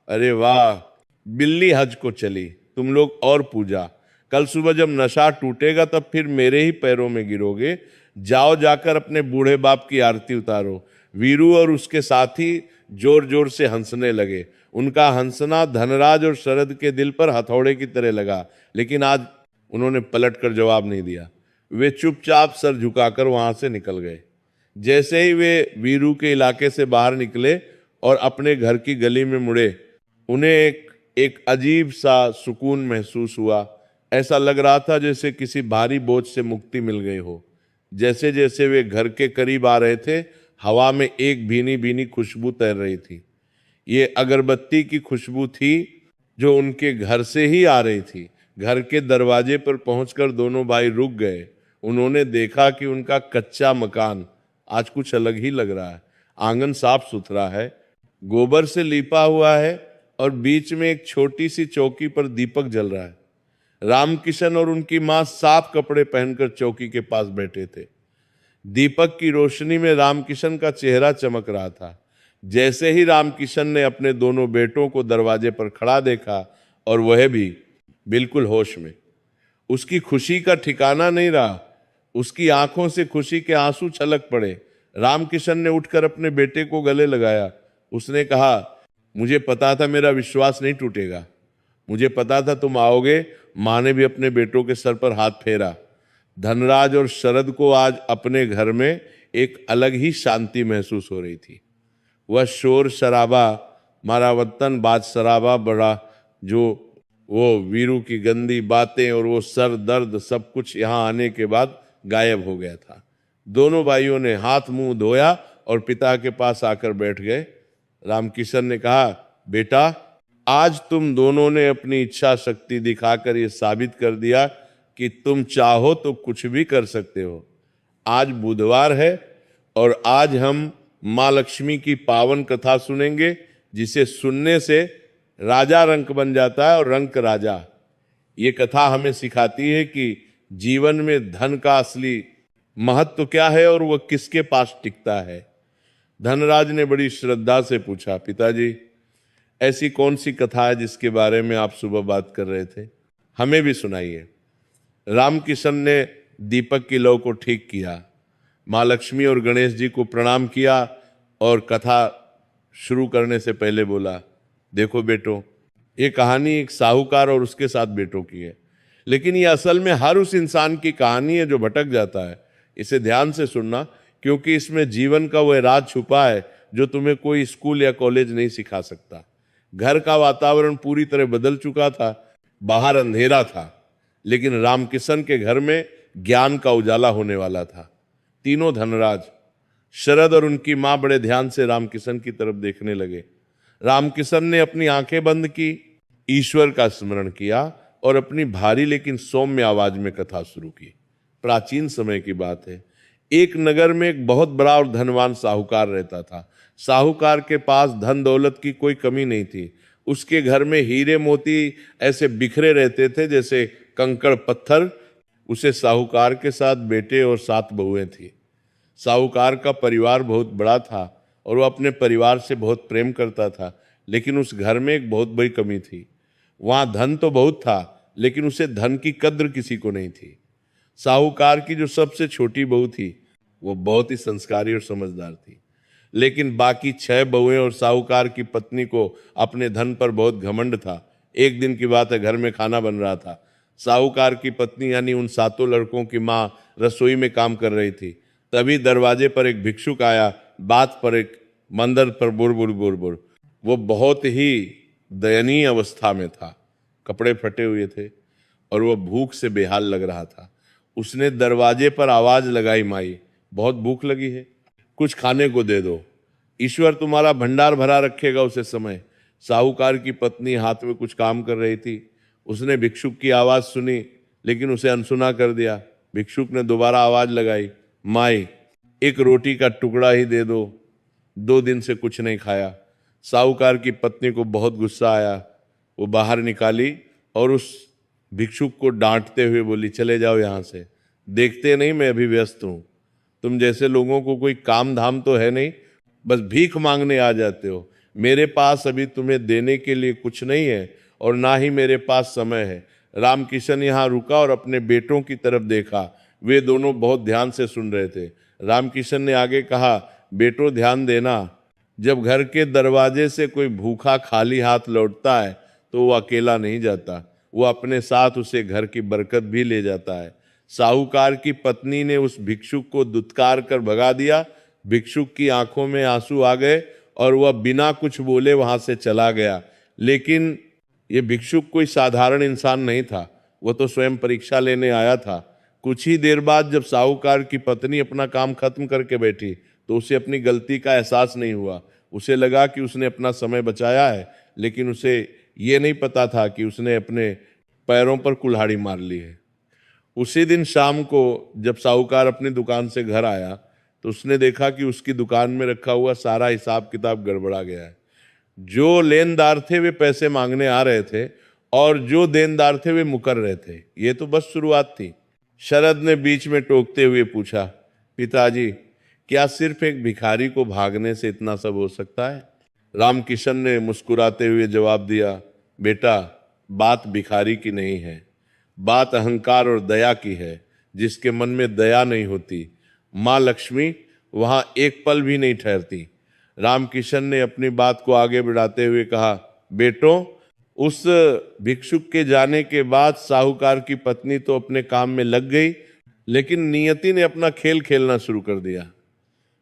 अरे वाह, बिल्ली हज को चली, तुम लोग और पूजा। कल सुबह जब नशा टूटेगा तब फिर मेरे ही पैरों में गिरोगे। जाओ जाकर अपने बूढ़े बाप की आरती उतारो। वीरू और उसके साथी जोर जोर से हंसने लगे। उनका हंसना धनराज और शरद के दिल पर हथौड़े की तरह लगा, लेकिन आज उन्होंने पलटकर जवाब नहीं दिया। वे चुपचाप सर झुकाकर वहां से निकल गए। जैसे ही वे वीरू के इलाके से बाहर निकले और अपने घर की गली में मुड़े, उन्हें एक अजीब सा सुकून महसूस हुआ। ऐसा लग रहा था जैसे किसी भारी बोझ से मुक्ति मिल गई हो। जैसे जैसे वे घर के करीब आ रहे थे, हवा में एक भीनी भीनी खुशबू तैर रही थी। ये अगरबत्ती की खुशबू थी जो उनके घर से ही आ रही थी। घर के दरवाजे पर पहुंचकर दोनों भाई रुक गए। उन्होंने देखा कि उनका कच्चा मकान आज कुछ अलग ही लग रहा है। आंगन साफ सुथरा है, गोबर से लीपा हुआ है और बीच में एक छोटी सी चौकी पर दीपक जल रहा है। रामकिशन और उनकी मां साफ कपड़े पहनकर चौकी के पास बैठे थे। दीपक की रोशनी में रामकिशन का चेहरा चमक रहा था। जैसे ही रामकिशन ने अपने दोनों बेटों को दरवाजे पर खड़ा देखा, और वह भी बिल्कुल होश में, उसकी खुशी का ठिकाना नहीं रहा। उसकी आंखों से खुशी के आंसू छलक पड़े। रामकिशन ने उठकर अपने बेटे को गले लगाया। उसने कहा, मुझे पता था मेरा विश्वास नहीं टूटेगा, मुझे पता था तुम आओगे। मां ने भी अपने बेटों के सर पर हाथ फेरा। धनराज और शरद को आज अपने घर में एक अलग ही शांति महसूस हो रही थी। वह शोर शराबा, मारा वतन बाज शराबा बड़ा, जो वो वीरू की गंदी बातें और वो सर दर्द, सब कुछ यहाँ आने के बाद गायब हो गया था। दोनों भाइयों ने हाथ मुंह धोया और पिता के पास आकर बैठ गए। रामकिशन ने कहा, बेटा, आज तुम दोनों ने अपनी इच्छा शक्ति दिखाकर ये साबित कर दिया कि तुम चाहो तो कुछ भी कर सकते हो। आज बुधवार है और आज हम माँ लक्ष्मी की पावन कथा सुनेंगे। जिसे सुनने से राजा रंक बन जाता है और रंक राजा। ये कथा हमें सिखाती है कि जीवन में धन का असली महत्व क्या है और वह किसके पास टिकता है। धनराज ने बड़ी श्रद्धा से पूछा, पिताजी ऐसी कौन सी कथा है जिसके बारे में आप सुबह बात कर रहे थे, हमें भी सुनाइए। रामकिशन ने दीपक की लौ को ठीक किया, माँ लक्ष्मी और गणेश जी को प्रणाम किया और कथा शुरू करने से पहले बोला, देखो बेटो, ये कहानी एक साहूकार और उसके 7 बेटों की है, लेकिन ये असल में हर उस इंसान की कहानी है जो भटक जाता है। इसे ध्यान से सुनना, क्योंकि इसमें जीवन का वह राज छुपा है जो तुम्हें कोई स्कूल या कॉलेज नहीं सिखा सकता। घर का वातावरण पूरी तरह बदल चुका था, बाहर अंधेरा था, लेकिन रामकिशन के घर में ज्ञान का उजाला होने वाला था। तीनों धनराज, शरद और उनकी मां बड़े ध्यान से रामकिशन की तरफ देखने लगे। रामकिशन ने अपनी आंखें बंद की, ईश्वर का स्मरण किया और अपनी भारी लेकिन सौम्य आवाज में कथा शुरू की। प्राचीन समय की बात है। एक नगर में एक बहुत बड़ा और धनवान साहूकार रहता था। साहूकार के पास धन दौलत की कोई कमी नहीं थी। उसके घर में हीरे मोती ऐसे बिखरे रहते थे जैसे कंकड़ पत्थर। उसे साहूकार के 7 बेटे और 7 बहुएं थी। साहूकार का परिवार बहुत बड़ा था और वह अपने परिवार से बहुत प्रेम करता था, लेकिन उस घर में एक बहुत बड़ी कमी थी। वहां धन तो बहुत था, लेकिन उसे धन की कद्र किसी को नहीं थी। साहूकार की जो सबसे छोटी बहू थी वो बहुत ही संस्कारी और समझदार थी, लेकिन बाकी 6 बहुएं और साहूकार की पत्नी को अपने धन पर बहुत घमंड था। एक दिन की बात है, घर में खाना बन रहा था। साहूकार की पत्नी यानी उन 7 लड़कों की मां रसोई में काम कर रही थी। तभी दरवाजे पर एक भिक्षुक आया, बात पर एक मंदिर पर बुर बुर बुर बुर। वो बहुत ही दयनीय अवस्था में था, कपड़े फटे हुए थे और वह भूख से बेहाल लग रहा था। उसने दरवाजे पर आवाज लगाई, माई बहुत भूख लगी है, कुछ खाने को दे दो, ईश्वर तुम्हारा भंडार भरा रखेगा। उसे समय साहूकार की पत्नी हाथ में कुछ काम कर रही थी। उसने भिक्षुक की आवाज सुनी, लेकिन उसे अनसुना कर दिया। भिक्षुक ने दोबारा आवाज लगाई, माई एक रोटी का टुकड़ा ही दे दो, 2 दिन से कुछ नहीं खाया। साहूकार की पत्नी को बहुत गुस्सा आया। वो बाहर निकाली और उस भिक्षुक को डांटते हुए बोली, चले जाओ यहाँ से, देखते नहीं मैं अभी व्यस्त हूँ। तुम जैसे लोगों को कोई काम धाम तो है नहीं, बस भीख मांगने आ जाते हो। मेरे पास अभी तुम्हें देने के लिए कुछ नहीं है और ना ही मेरे पास समय है। रामकिशन यहाँ रुका और अपने बेटों की तरफ देखा। वे दोनों बहुत ध्यान से सुन रहे थे। रामकिशन ने आगे कहा, बेटो ध्यान देना, जब घर के दरवाजे से कोई भूखा खाली हाथ लौटता है तो वो अकेला नहीं जाता, वो अपने साथ उसे घर की बरकत भी ले जाता है। साहूकार की पत्नी ने उस भिक्षुक को दुत्कार कर भगा दिया। भिक्षुक की आंखों में आंसू आ गए और वह बिना कुछ बोले वहां से चला गया। लेकिन ये भिक्षुक कोई साधारण इंसान नहीं था, वह तो स्वयं परीक्षा लेने आया था। कुछ ही देर बाद जब साहूकार की पत्नी अपना काम खत्म करके बैठी तो उसे अपनी गलती का एहसास नहीं हुआ। उसे लगा कि उसने अपना समय बचाया है, लेकिन उसे ये नहीं पता था कि उसने अपने पैरों पर कुल्हाड़ी मार ली है। उसी दिन शाम को जब साहूकार अपनी दुकान से घर आया तो उसने देखा कि उसकी दुकान में रखा हुआ सारा हिसाब किताब गड़बड़ा गया है। जो लेनदार थे वे पैसे मांगने आ रहे थे और जो देनदार थे वे मुकर रहे थे। ये तो बस शुरुआत थी। शरद ने बीच में टोकते हुए पूछा, पिताजी क्या सिर्फ एक भिखारी को भागने से इतना सब हो सकता है? रामकिशन ने मुस्कुराते हुए जवाब दिया, बेटा बात भिखारी की नहीं है, बात अहंकार और दया की है। जिसके मन में दया नहीं होती, माँ लक्ष्मी वहां एक पल भी नहीं ठहरती। रामकिशन ने अपनी बात को आगे बढ़ाते हुए कहा, बेटो उस भिक्षुक के जाने के बाद साहूकार की पत्नी तो अपने काम में लग गई, लेकिन नियति ने अपना खेल खेलना शुरू कर दिया।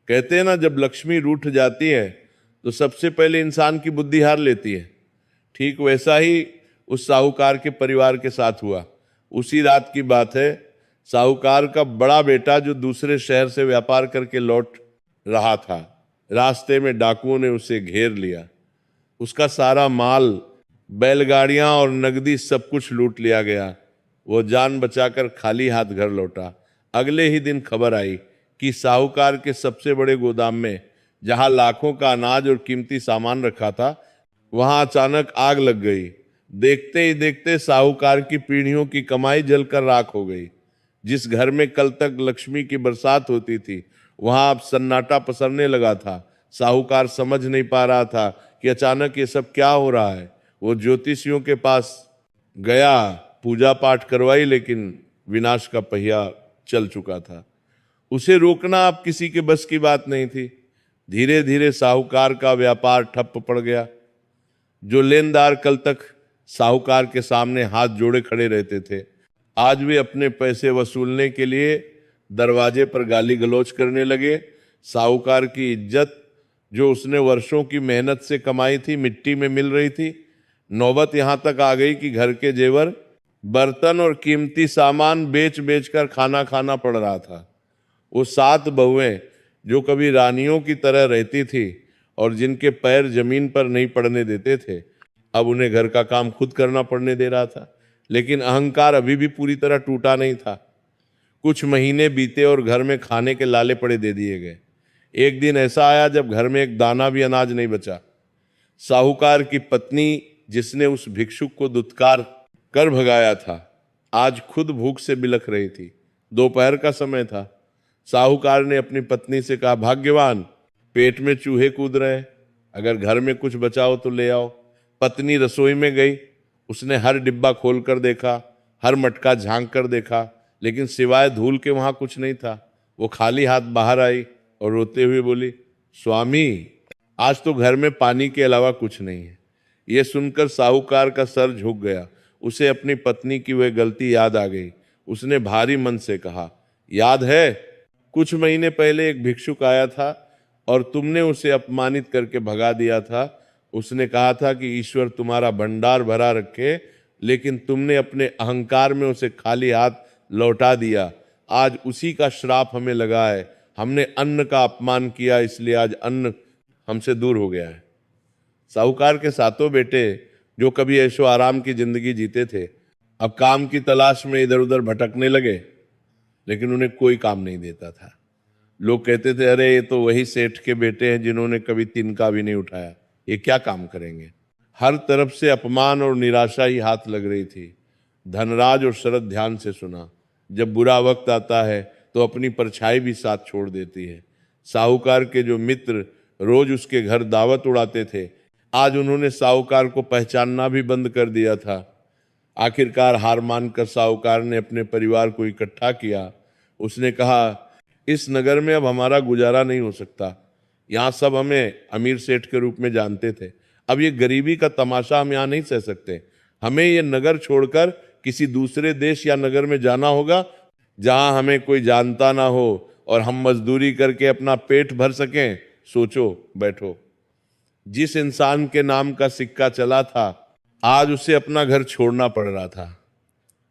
कहते हैं ना, जब लक्ष्मी रूठ जाती है तो सबसे पहले इंसान की बुद्धि हार लेती है। ठीक वैसा ही उस साहूकार के परिवार के साथ हुआ। उसी रात की बात है, साहूकार का बड़ा बेटा जो दूसरे शहर से व्यापार करके लौट रहा था, रास्ते में डाकुओं ने उसे घेर लिया। उसका सारा माल, बैलगाड़ियां और नगदी सब कुछ लूट लिया गया। वो जान बचाकर खाली हाथ घर लौटा। अगले ही दिन खबर आई कि साहूकार के सबसे बड़े गोदाम में जहां लाखों का अनाज और कीमती सामान रखा था, वहां अचानक आग लग गई। देखते ही देखते साहूकार की पीढ़ियों की कमाई जलकर राख हो गई। जिस घर में कल तक लक्ष्मी की बरसात होती थी, वहां अब सन्नाटा पसरने लगा था। साहूकार समझ नहीं पा रहा था कि अचानक ये सब क्या हो रहा है। वो ज्योतिषियों के पास गया, पूजा पाठ करवाई, लेकिन विनाश का पहिया चल चुका था। उसे रोकना अब किसी के बस की बात नहीं थी। धीरे धीरे साहूकार का व्यापार ठप पड़ गया। जो लेनदार कल तक साहूकार के सामने हाथ जोड़े खड़े रहते थे, आज वे अपने पैसे वसूलने के लिए दरवाजे पर गाली गलौज करने लगे। साहूकार की इज्जत, जो उसने वर्षों की मेहनत से कमाई थी, मिट्टी में मिल रही थी। नौबत यहां तक आ गई कि घर के जेवर, बर्तन और कीमती सामान बेच बेच कर खाना खाना पड़ रहा था। वो 7 बहुएं जो कभी रानियों की तरह रहती थी और जिनके पैर जमीन पर नहीं पड़ने देते थे, अब उन्हें घर का काम खुद करना पड़ने दे रहा था। लेकिन अहंकार अभी भी पूरी तरह टूटा नहीं था। कुछ महीने बीते और घर में खाने के लाले पड़े दे दिए गए। एक दिन ऐसा आया जब घर में एक दाना भी अनाज नहीं बचा। साहूकार की पत्नी, जिसने उस भिक्षुक को दुत्कार कर भगाया था, आज खुद भूख से बिलख रही थी। दोपहर का समय था। साहूकार ने अपनी पत्नी से कहा, भाग्यवान, पेट में चूहे कूद रहे हैं, अगर घर में कुछ बचा हो तो ले आओ। पत्नी रसोई में गई। उसने हर डिब्बा खोल कर देखा, हर मटका झांक कर देखा, लेकिन सिवाय धूल के वहां कुछ नहीं था। वो खाली हाथ बाहर आई और रोते हुए बोली, स्वामी, आज तो घर में पानी के अलावा कुछ नहीं है। यह सुनकर साहूकार का सर झुक गया। उसे अपनी पत्नी की वह गलती याद आ गई। उसने भारी मन से कहा, याद है, कुछ महीने पहले एक भिक्षुक आया था और तुमने उसे अपमानित करके भगा दिया था। उसने कहा था कि ईश्वर तुम्हारा भंडार भरा रखे, लेकिन तुमने अपने अहंकार में उसे खाली हाथ लौटा दिया। आज उसी का श्राप हमें लगा है। हमने अन्न का अपमान किया, इसलिए आज अन्न हमसे दूर हो गया है। साहूकार के 7 बेटे, जो कभी ऐशो आराम की जिंदगी जीते थे, अब काम की तलाश में इधर उधर भटकने लगे, लेकिन उन्हें कोई काम नहीं देता था। लोग कहते थे, अरे ये तो वही सेठ के बेटे हैं जिन्होंने कभी तिनका भी नहीं उठाया, ये क्या काम करेंगे। हर तरफ से अपमान और निराशा ही हाथ लग रही थी। धनराज और शरद ध्यान से सुना। जब बुरा वक्त आता है तो अपनी परछाई भी साथ छोड़ देती है। साहूकार के जो मित्र रोज उसके घर दावत उड़ाते थे, आज उन्होंने साहूकार को पहचानना भी बंद कर दिया था। आखिरकार हार मानकर साहूकार ने अपने परिवार को इकट्ठा किया। उसने कहा, इस नगर में अब हमारा गुजारा नहीं हो सकता। यहाँ सब हमें अमीर सेठ के रूप में जानते थे। अब ये गरीबी का तमाशा हम यहाँ नहीं सह सकते। हमें ये नगर छोड़कर किसी दूसरे देश या नगर में जाना होगा, जहाँ हमें कोई जानता ना हो और हम मजदूरी करके अपना पेट भर सकें। सोचो, बैठो। जिस इंसान के नाम का सिक्का चला था, आज उसे अपना घर छोड़ना पड़ रहा था।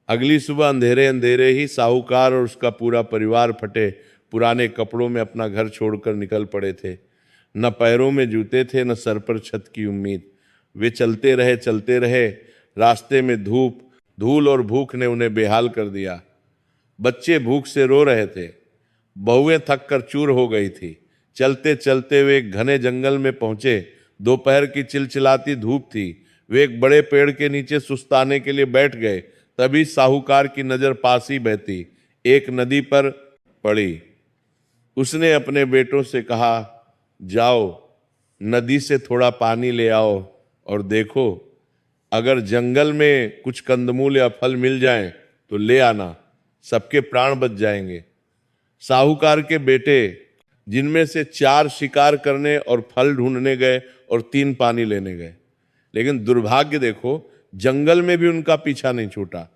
अगली सुबह अंधेरे अंधेरे ही साहूकार और उसका पूरा परिवार फटे पुराने कपड़ों में अपना घर छोड़कर निकल पड़े थे। न पैरों में जूते थे, न सर पर छत की उम्मीद। वे चलते रहे। रास्ते में धूप, धूल और भूख ने उन्हें बेहाल कर दिया। बच्चे भूख से रो रहे थे। बहुएं थक कर चूर हो गई थी। चलते चलते वे एक घने जंगल में पहुंचे। दोपहर की चिलचिलाती धूप थी। वे एक बड़े पेड़ के नीचे सुस्ताने के लिए बैठ गए। तभी साहूकार की नजर पास ही बहती एक नदी पर पड़ी। उसने अपने बेटों से कहा, जाओ नदी से थोड़ा पानी ले आओ और देखो, अगर जंगल में कुछ कंदमूल या फल मिल जाएं तो ले आना, सबके प्राण बच जाएंगे। साहूकार के बेटे, जिनमें से 4 शिकार करने और फल ढूंढने गए और 3 पानी लेने गए, लेकिन दुर्भाग्य देखो, जंगल में भी उनका पीछा नहीं छूटा।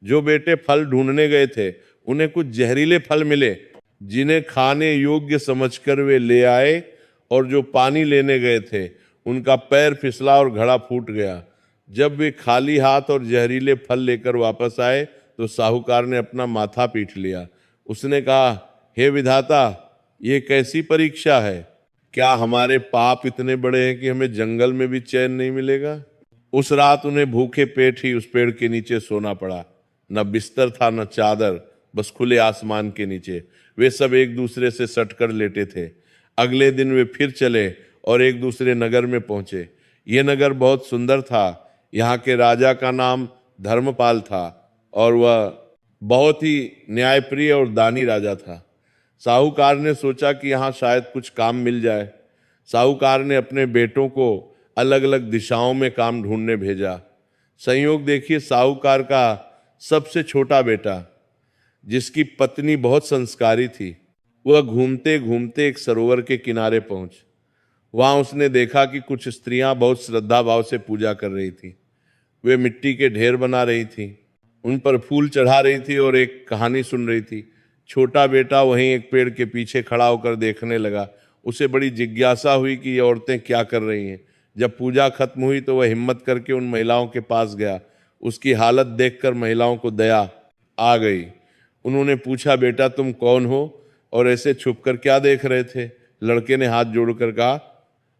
जो बेटे फल ढूंढने गए थे, उन्हें कुछ जहरीले फल मिले, जिन्हें खाने योग्य समझकर वे ले आए, और जो पानी लेने गए थे, उनका पैर फिसला और घड़ा फूट गया। जब वे खाली हाथ और जहरीले फल लेकर वापस आए तो साहूकार ने अपना माथा पीट लिया। उसने कहा, हे विधाता, ये कैसी परीक्षा है? क्या हमारे पाप इतने बड़े हैं कि हमें जंगल में भी चैन नहीं मिलेगा? उस रात उन्हें भूखे पेट ही उस पेड़ के नीचे सोना पड़ा। न बिस्तर था, न चादर, बस खुले आसमान के नीचे वे सब एक दूसरे से सटकर लेटे थे। अगले दिन वे फिर चले और एक दूसरे नगर में पहुंचे। ये नगर बहुत सुंदर था। यहाँ के राजा का नाम धर्मपाल था और वह बहुत ही न्यायप्रिय और दानी राजा था। साहूकार ने सोचा कि यहाँ शायद कुछ काम मिल जाए। साहूकार ने अपने बेटों को अलग अलग दिशाओं में काम ढूंढने भेजा। संयोग देखिए, साहूकार का सबसे छोटा बेटा, जिसकी पत्नी बहुत संस्कारी थी, वह घूमते घूमते एक सरोवर के किनारे पहुंच। वहां उसने देखा कि कुछ स्त्रियां बहुत श्रद्धा भाव से पूजा कर रही थी। वे मिट्टी के ढेर बना रही थी, उन पर फूल चढ़ा रही थी और एक कहानी सुन रही थी। छोटा बेटा वहीं एक पेड़ के पीछे खड़ा होकर देखने लगा। उसे बड़ी जिज्ञासा हुई कि ये औरतें क्या कर रही हैं। जब पूजा खत्म हुई तो वह हिम्मत करके उन महिलाओं के पास गया। उसकी हालत देखकर महिलाओं को दया आ गई। उन्होंने पूछा, बेटा तुम कौन हो और ऐसे छुपकर क्या देख रहे थे? लड़के ने हाथ जोड़कर कहा,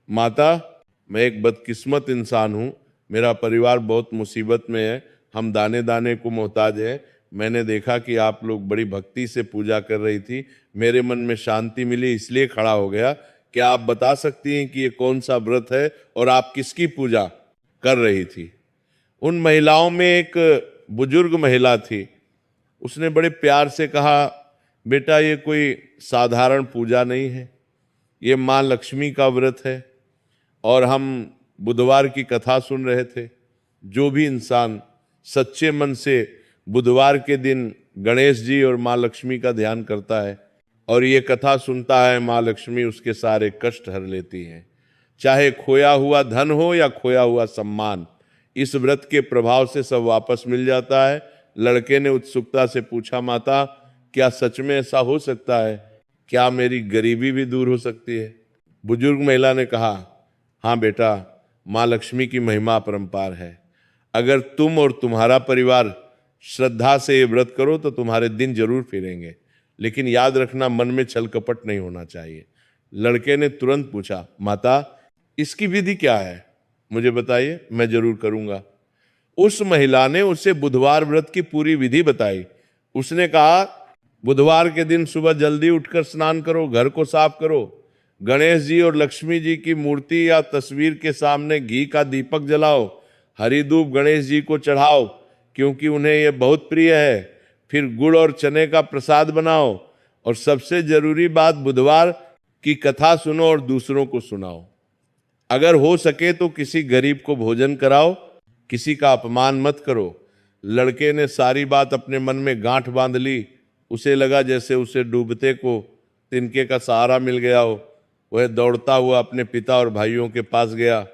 माता, मैं एक बदकिस्मत इंसान हूँ। मेरा परिवार बहुत मुसीबत में है, हम दाने दाने को मोहताज हैं। मैंने देखा कि आप लोग बड़ी भक्ति से पूजा कर रही थी, मेरे मन में शांति मिली, इसलिए खड़ा हो गया। क्या आप बता सकती हैं कि ये कौन सा व्रत है और आप किसकी पूजा कर रही थी? उन महिलाओं में एक बुजुर्ग महिला थी। उसने बड़े प्यार से कहा, बेटा ये कोई साधारण पूजा नहीं है, ये माँ लक्ष्मी का व्रत है और हम बुधवार की कथा सुन रहे थे। जो भी इंसान सच्चे मन से बुधवार के दिन गणेश जी और माँ लक्ष्मी का ध्यान करता है और ये कथा सुनता है, माँ लक्ष्मी उसके सारे कष्ट हर लेती हैं। चाहे खोया हुआ धन हो या खोया हुआ सम्मान, इस व्रत के प्रभाव से सब वापस मिल जाता है। लड़के ने उत्सुकता से पूछा, माता क्या सच में ऐसा हो सकता है? क्या मेरी गरीबी भी दूर हो सकती है? बुजुर्ग महिला ने कहा, हाँ बेटा, माँ लक्ष्मी की महिमा अपरंपार है। अगर तुम और तुम्हारा परिवार श्रद्धा से ये व्रत करो तो तुम्हारे दिन जरूर फिरेंगे, लेकिन याद रखना मन में छल कपट नहीं होना चाहिए। लड़के ने तुरंत पूछा, माता इसकी विधि क्या है? मुझे बताइए, मैं जरूर करूंगा। उस महिला ने उसे बुधवार व्रत की पूरी विधि बताई। उसने कहा, बुधवार के दिन सुबह जल्दी उठकर स्नान करो, घर को साफ करो, गणेश जी और लक्ष्मी जी की मूर्ति या तस्वीर के सामने घी का दीपक जलाओ, हरी धूप गणेश जी को चढ़ाओ क्योंकि उन्हें यह बहुत प्रिय है। फिर गुड़ और चने का प्रसाद बनाओ और सबसे जरूरी बात, बुधवार की कथा सुनो और दूसरों को सुनाओ। अगर हो सके तो किसी गरीब को भोजन कराओ, किसी का अपमान मत करो। लड़के ने सारी बात अपने मन में गांठ बांध ली। उसे लगा जैसे उसे डूबते को तिनके का सहारा मिल गया हो। वह दौड़ता हुआ अपने पिता और भाइयों के पास गया।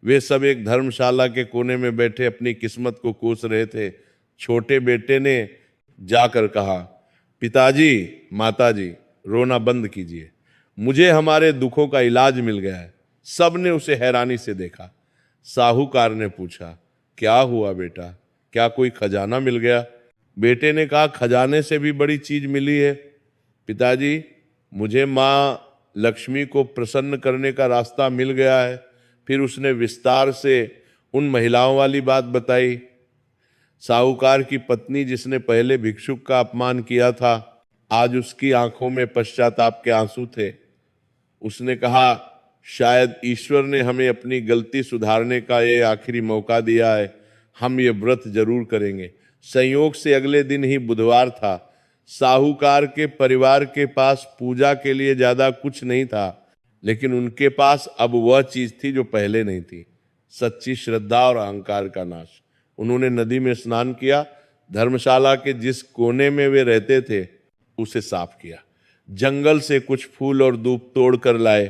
वे सब एक धर्मशाला के कोने में बैठे अपनी किस्मत को कोस रहे थे। छोटे बेटे ने जाकर कहा, पिताजी, माताजी, रोना बंद कीजिए, मुझे हमारे दुखों का इलाज मिल गया है। सब ने उसे हैरानी से देखा। साहूकार ने पूछा, क्या हुआ बेटा, क्या कोई खजाना मिल गया? बेटे ने कहा, खजाने से भी बड़ी चीज मिली है पिताजी, मुझे माँ लक्ष्मी को प्रसन्न करने का रास्ता मिल गया है। फिर उसने विस्तार से उन महिलाओं वाली बात बताई। साहूकार की पत्नी, जिसने पहले भिक्षुक का अपमान किया था, आज उसकी आंखों में पश्चाताप के आंसू थे। उसने कहा, शायद ईश्वर ने हमें अपनी गलती सुधारने का ये आखिरी मौका दिया है, हम ये व्रत जरूर करेंगे। संयोग से अगले दिन ही बुधवार था। साहूकार के परिवार के पास पूजा के लिए ज्यादा कुछ नहीं था, लेकिन उनके पास अब वह चीज थी जो पहले नहीं थी, सच्ची श्रद्धा और अहंकार का नाश। उन्होंने नदी में स्नान किया, धर्मशाला के जिस कोने में वे रहते थे उसे साफ किया, जंगल से कुछ फूल और धूप तोड़ कर लाए।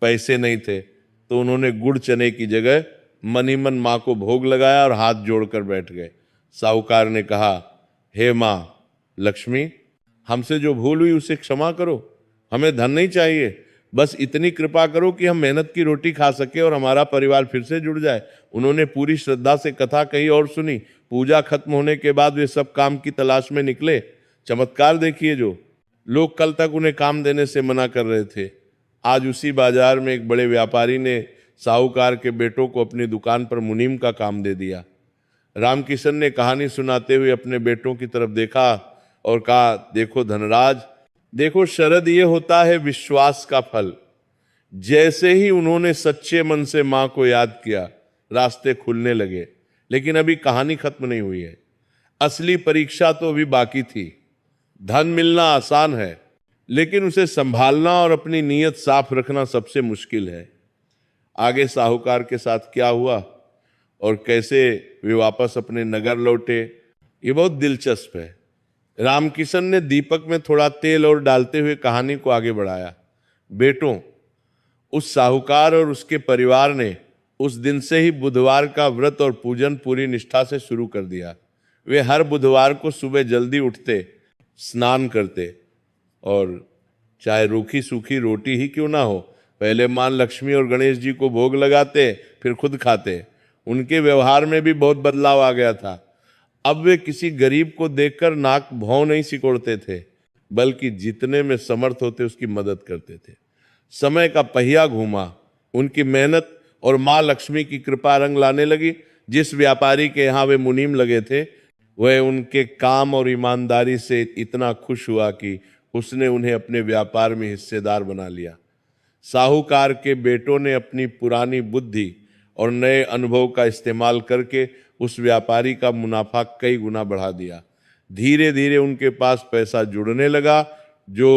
पैसे नहीं थे तो उन्होंने गुड़ चने की जगह मन ही मन माँ को भोग लगाया और हाथ जोड़कर बैठ गए। साहूकार ने कहा, हे माँ लक्ष्मी, हमसे जो भूल हुई उसे क्षमा करो। हमें धन नहीं चाहिए, बस इतनी कृपा करो कि हम मेहनत की रोटी खा सके और हमारा परिवार फिर से जुड़ जाए। उन्होंने पूरी श्रद्धा से कथा कही और सुनी। पूजा खत्म होने के बाद वे सब काम की तलाश में निकले। चमत्कार देखिए, जो लोग कल तक उन्हें काम देने से मना कर रहे थे, आज उसी बाजार में एक बड़े व्यापारी ने साहूकार के बेटों को अपनी दुकान पर मुनीम का काम दे दिया। रामकिशन ने कहानी सुनाते हुए अपने बेटों की तरफ देखा और कहा, देखो धनराज, देखो शरद ये होता है विश्वास का फल। जैसे ही उन्होंने सच्चे मन से मां को याद किया, रास्ते खुलने लगे। लेकिन अभी कहानी खत्म नहीं हुई है, असली परीक्षा तो अभी बाकी थी। धन मिलना आसान है, लेकिन उसे संभालना और अपनी नीयत साफ रखना सबसे मुश्किल है। आगे साहूकार के साथ क्या हुआ और कैसे वे वापस अपने नगर लौटे, ये बहुत दिलचस्प है। रामकिशन ने दीपक में थोड़ा तेल और डालते हुए कहानी को आगे बढ़ाया। बेटों, उस साहूकार और उसके परिवार ने उस दिन से ही बुधवार का व्रत और पूजन पूरी निष्ठा से शुरू कर दिया। वे हर बुधवार को सुबह जल्दी उठते, स्नान करते और चाहे रूखी सूखी रोटी ही क्यों ना हो, पहले मां लक्ष्मी और गणेश जी को भोग लगाते, फिर खुद खाते। उनके व्यवहार में भी बहुत बदलाव आ गया था। अब वे किसी गरीब को देखकर नाक भौं नहीं सिकोड़ते थे, बल्कि जितने में समर्थ होते उसकी मदद करते थे। समय का पहिया घूमा, उनकी मेहनत और मां लक्ष्मी की कृपा रंग लाने लगी। जिस व्यापारी के यहाँ वे मुनीम लगे थे, वह उनके काम और ईमानदारी से इतना खुश हुआ कि उसने उन्हें अपने व्यापार में हिस्सेदार बना लिया। साहूकार के बेटों ने अपनी पुरानी बुद्धि और नए अनुभव का इस्तेमाल करके उस व्यापारी का मुनाफा कई गुना बढ़ा दिया। धीरे धीरे उनके पास पैसा जुड़ने लगा। जो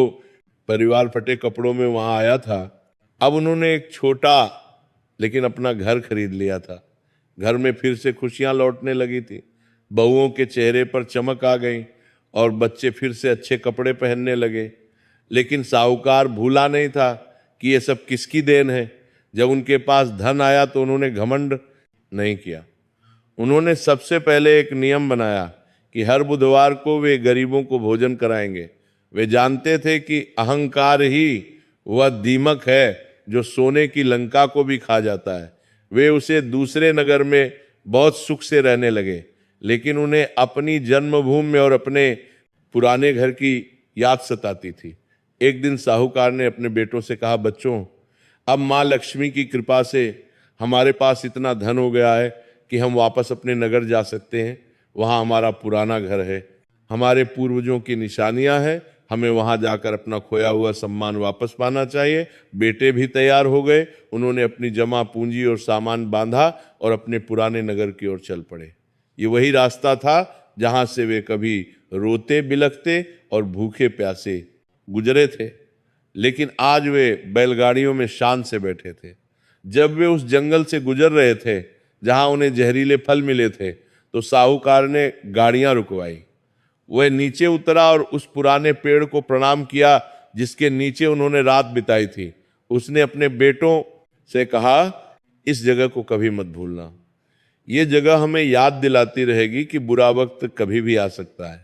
परिवार फटे कपड़ों में वहां आया था, अब उन्होंने एक छोटा लेकिन अपना घर खरीद लिया था। घर में फिर से खुशियां लौटने लगी थी। बहुओं के चेहरे पर चमक आ गई और बच्चे फिर से अच्छे कपड़े पहनने लगे। लेकिन साहूकार भूला नहीं था कि ये सब किसकी देन है। जब उनके पास धन आया तो उन्होंने घमंड नहीं किया। उन्होंने सबसे पहले एक नियम बनाया कि हर बुधवार को वे गरीबों को भोजन कराएंगे। वे जानते थे कि अहंकार ही वह दीमक है जो सोने की लंका को भी खा जाता है। वे उसे दूसरे नगर में बहुत सुख से रहने लगे, लेकिन उन्हें अपनी जन्मभूमि और अपने पुराने घर की याद सताती थी। एक दिन साहूकार ने अपने बेटों से कहा, बच्चों, अब माँ लक्ष्मी की कृपा से हमारे पास इतना धन हो गया है कि हम वापस अपने नगर जा सकते हैं। वहाँ हमारा पुराना घर है, हमारे पूर्वजों की निशानियां हैं। हमें वहां जाकर अपना खोया हुआ सम्मान वापस पाना चाहिए। बेटे भी तैयार हो गए। उन्होंने अपनी जमा पूंजी और सामान बांधा और अपने पुराने नगर की ओर चल पड़े। ये वही रास्ता था जहां से वे कभी रोते बिलखते और भूखे प्यासे गुजरे थे। लेकिन आज वे बैलगाड़ियों में शान से बैठे थे। जब वे उस जंगल से गुजर रहे थे जहां उन्हें जहरीले फल मिले थे, तो साहूकार ने गाड़ियां रुकवाई। वह नीचे उतरा और उस पुराने पेड़ को प्रणाम किया जिसके नीचे उन्होंने रात बिताई थी। उसने अपने बेटों से कहा, इस जगह को कभी मत भूलना। ये जगह हमें याद दिलाती रहेगी कि बुरा वक्त कभी भी आ सकता है,